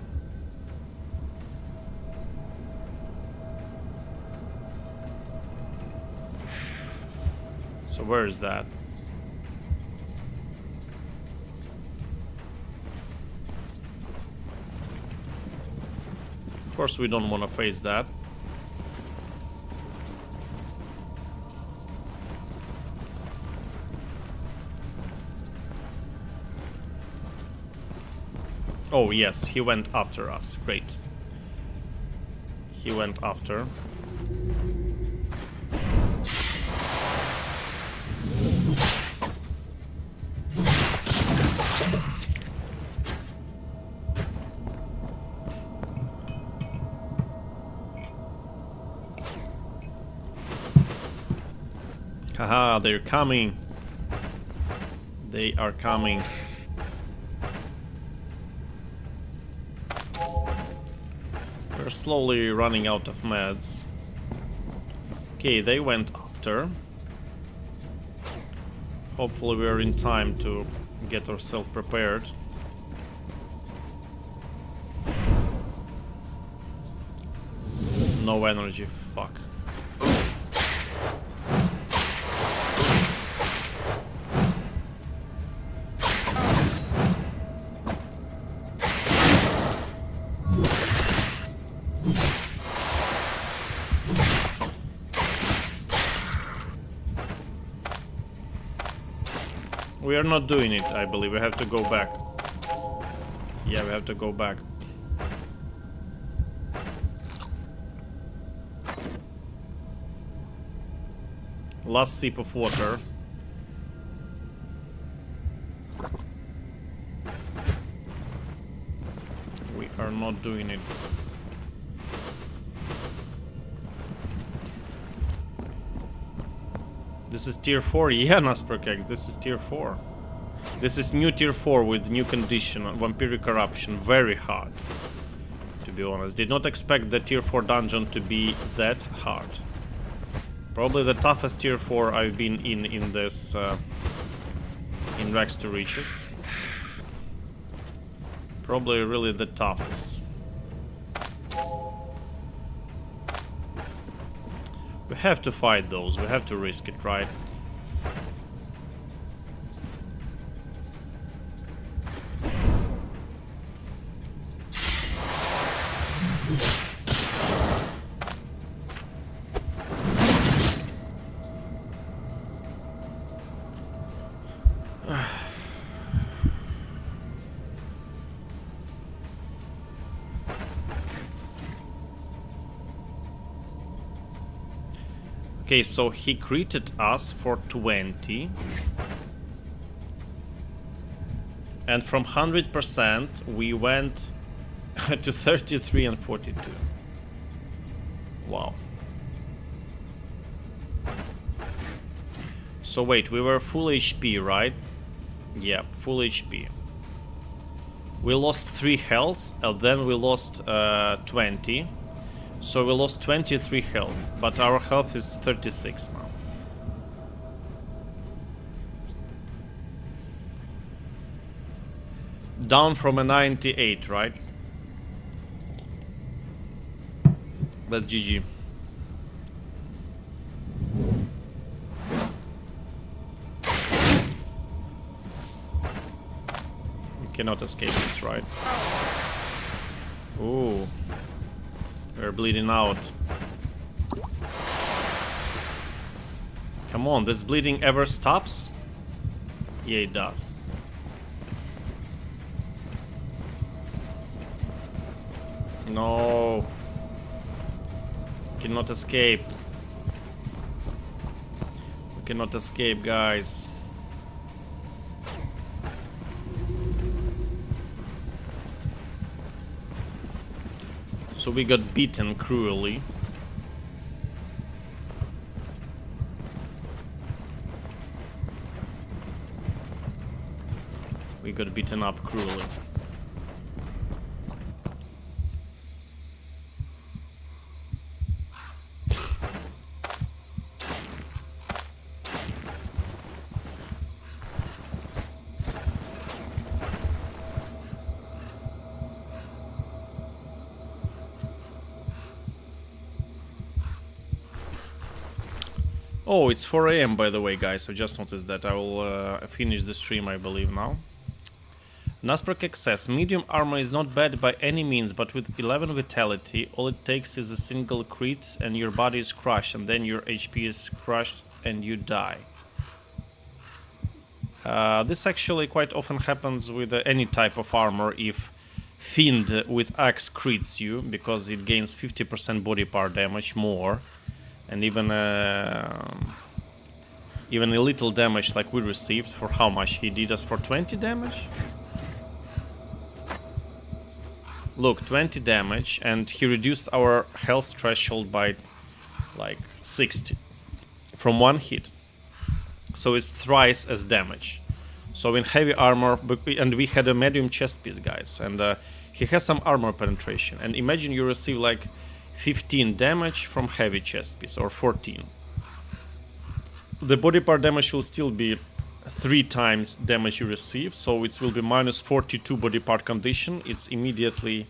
So where is that? Of course we don't want to face that. Oh yes, he went after us. Great. He went after. Haha, they're coming. They are coming. We're slowly running out of meds. Okay, they went after. Hopefully we're in time to get ourselves prepared. No energy, fuck. We are not doing it, I believe. We have to go back. Yeah, we have to go back. Last sip of water. We are not doing it. This is tier 4, yeah, Nasperkex, this is tier 4. This is new tier 4 with new condition, vampiric corruption, very hard. To be honest, did not expect the tier 4 dungeon to be that hard. Probably the toughest tier 4 I've been in this, in Rags to Riches. Probably really the toughest. We have to fight those, we have to risk it, right? Okay, so he critted us for 20. And from 100% we went to 33 and 42. Wow. So wait, we were full HP, right? Yeah, full HP. We lost 3 health and then we lost 20. So we lost 23 health, but our health is 36 now. Down from a 98, right? That's GG. We cannot escape this, right? Ooh. We're bleeding out. Come on, this bleeding ever stops? Yeah, it does. No. Cannot escape. We cannot escape, guys. So we got beaten cruelly. We got beaten up cruelly. Oh, it's 4 AM by the way, guys. I just noticed that. I will finish the stream, I believe, now. Nasprek says, medium armor is not bad by any means, but with 11 vitality, all it takes is a single crit and your body is crushed, and then your HP is crushed and you die. This actually quite often happens with any type of armor if Fiend with Axe crits you, because it gains 50% body part damage more, and even a little damage like we received. For how much he did us? For 20 damage? Look, 20 damage, and he reduced our health threshold by like 60 from one hit. So it's thrice as damage. So in heavy armor, and we had a medium chest piece, guys, and he has some armor penetration. And imagine you receive like 15 damage from heavy chest piece, or 14. The body part damage will still be 3 times damage you receive, so it will be minus 42 body part condition. It's immediately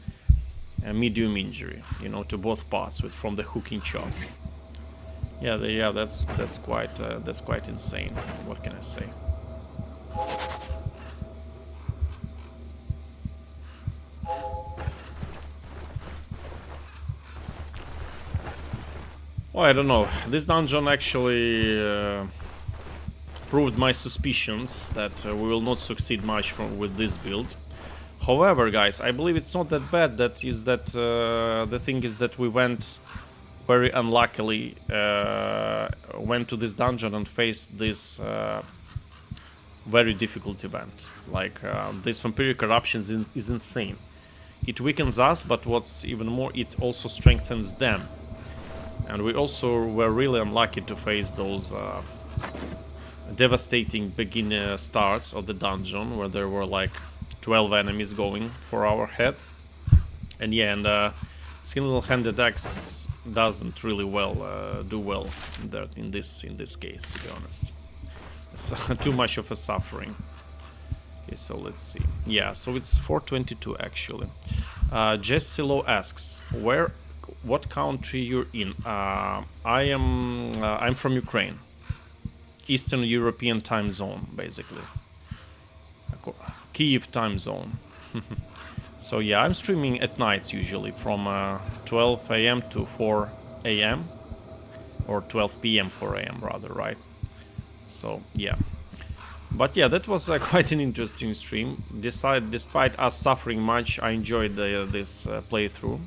a medium injury, you know, to both parts from the hooking chop. Yeah, that's quite insane. What can I say? Well, I don't know. This dungeon actually proved my suspicions that we will not succeed much with this build. However, guys, I believe it's not that bad. The thing is that we went very unluckily went to this dungeon and faced this very difficult event. Like this vampiric corruption is insane. It weakens us, but what's even more, it also strengthens them. And we also were really unlucky to face those devastating beginner starts of the dungeon, where there were like 12 enemies going for our head. And yeah, and single-handed axe doesn't really do well in this case, to be honest. It's too much of a suffering. Okay, so let's see. Yeah, so it's 422 actually. Jesse Low asks, what country you're in? I'm from Ukraine, Eastern European time zone, basically. Kiev time zone. So yeah, I'm streaming at nights usually from 12 AM to 4 AM, or 12 PM 4 AM rather, right? So yeah, but yeah, that was quite an interesting stream. Despite us suffering much, I enjoyed this playthrough.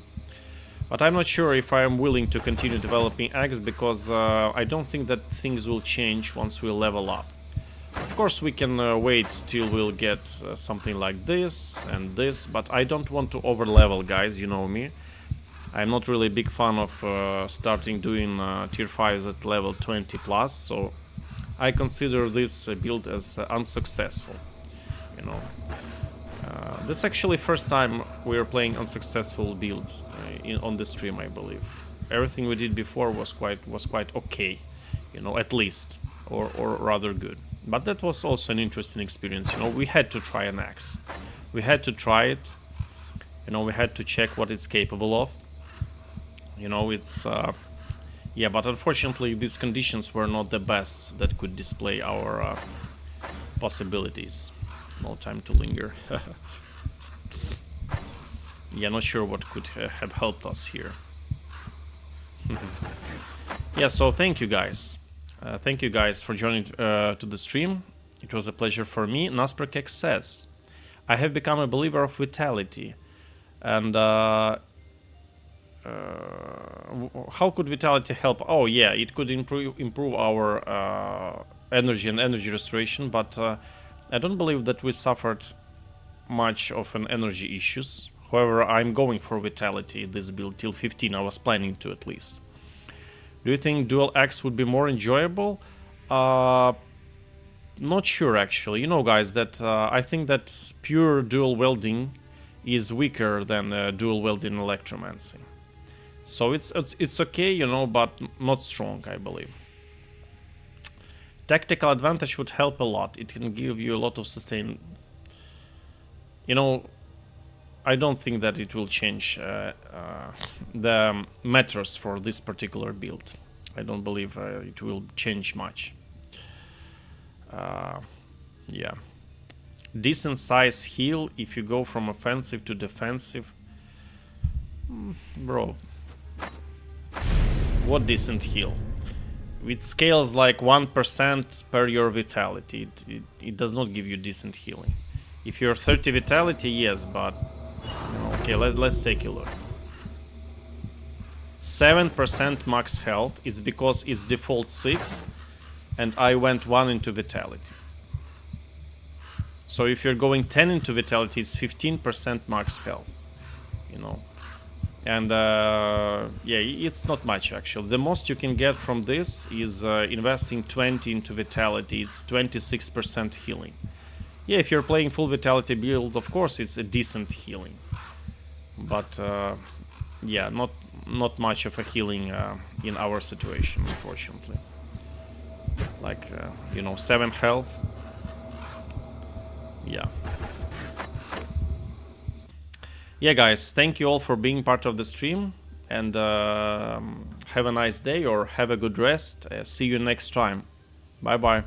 But I'm not sure if I am willing to continue developing Axe, because I don't think that things will change once we level up. Of course, we can wait till we'll get something like this and this, but I don't want to over-level, guys, you know me. I'm not really a big fan of starting doing tier 5s at level 20 plus, so I consider this build as unsuccessful, you know. That's actually first time we are playing unsuccessful builds on the stream, I believe. Everything we did before was quite okay, you know, at least, or rather good. But that was also an interesting experience, you know. We had to try an axe. We had to try it, you know. We had to check what it's capable of. You know, it's yeah, but unfortunately these conditions were not the best that could display our possibilities. No time to linger. Yeah, not sure what could have helped us here. Yeah, so thank you guys. Thank you guys for joining to the stream. It was a pleasure for me. Nasperkek says, I have become a believer of vitality. And how could vitality help? Oh yeah, it could improve our energy and energy restoration, but I don't believe that we suffered much of an energy issues. However, I'm going for vitality this build till 15. I was planning to, at least. Do you think dual axe would be more enjoyable? Not sure actually. You know, guys, that I think that pure dual welding is weaker than dual welding electromancy. So it's okay, you know, but not strong, I believe. Tactical advantage would help a lot. It can give you a lot of sustain. You know, I don't think that it will change the matters for this particular build. I don't believe it will change much. Yeah. Decent size heal if you go from offensive to defensive. Bro. What decent heal? It scales like 1% per your vitality. It does not give you decent healing. If you're 30 vitality, yes, but... Okay, let's take a look. 7% max health is because it's default 6, and I went 1 into vitality. So if you're going 10 into vitality, it's 15% max health, you know. And yeah, it's not much actually. The most you can get from this is investing 20 into vitality. It's 26% healing. Yeah, if you're playing full vitality build, of course it's a decent healing. But yeah, not much of a healing in our situation, unfortunately. Like, you know, 7 health. Yeah. Yeah, guys, thank you all for being part of the stream. And have a nice day or have a good rest. See you next time. Bye-bye.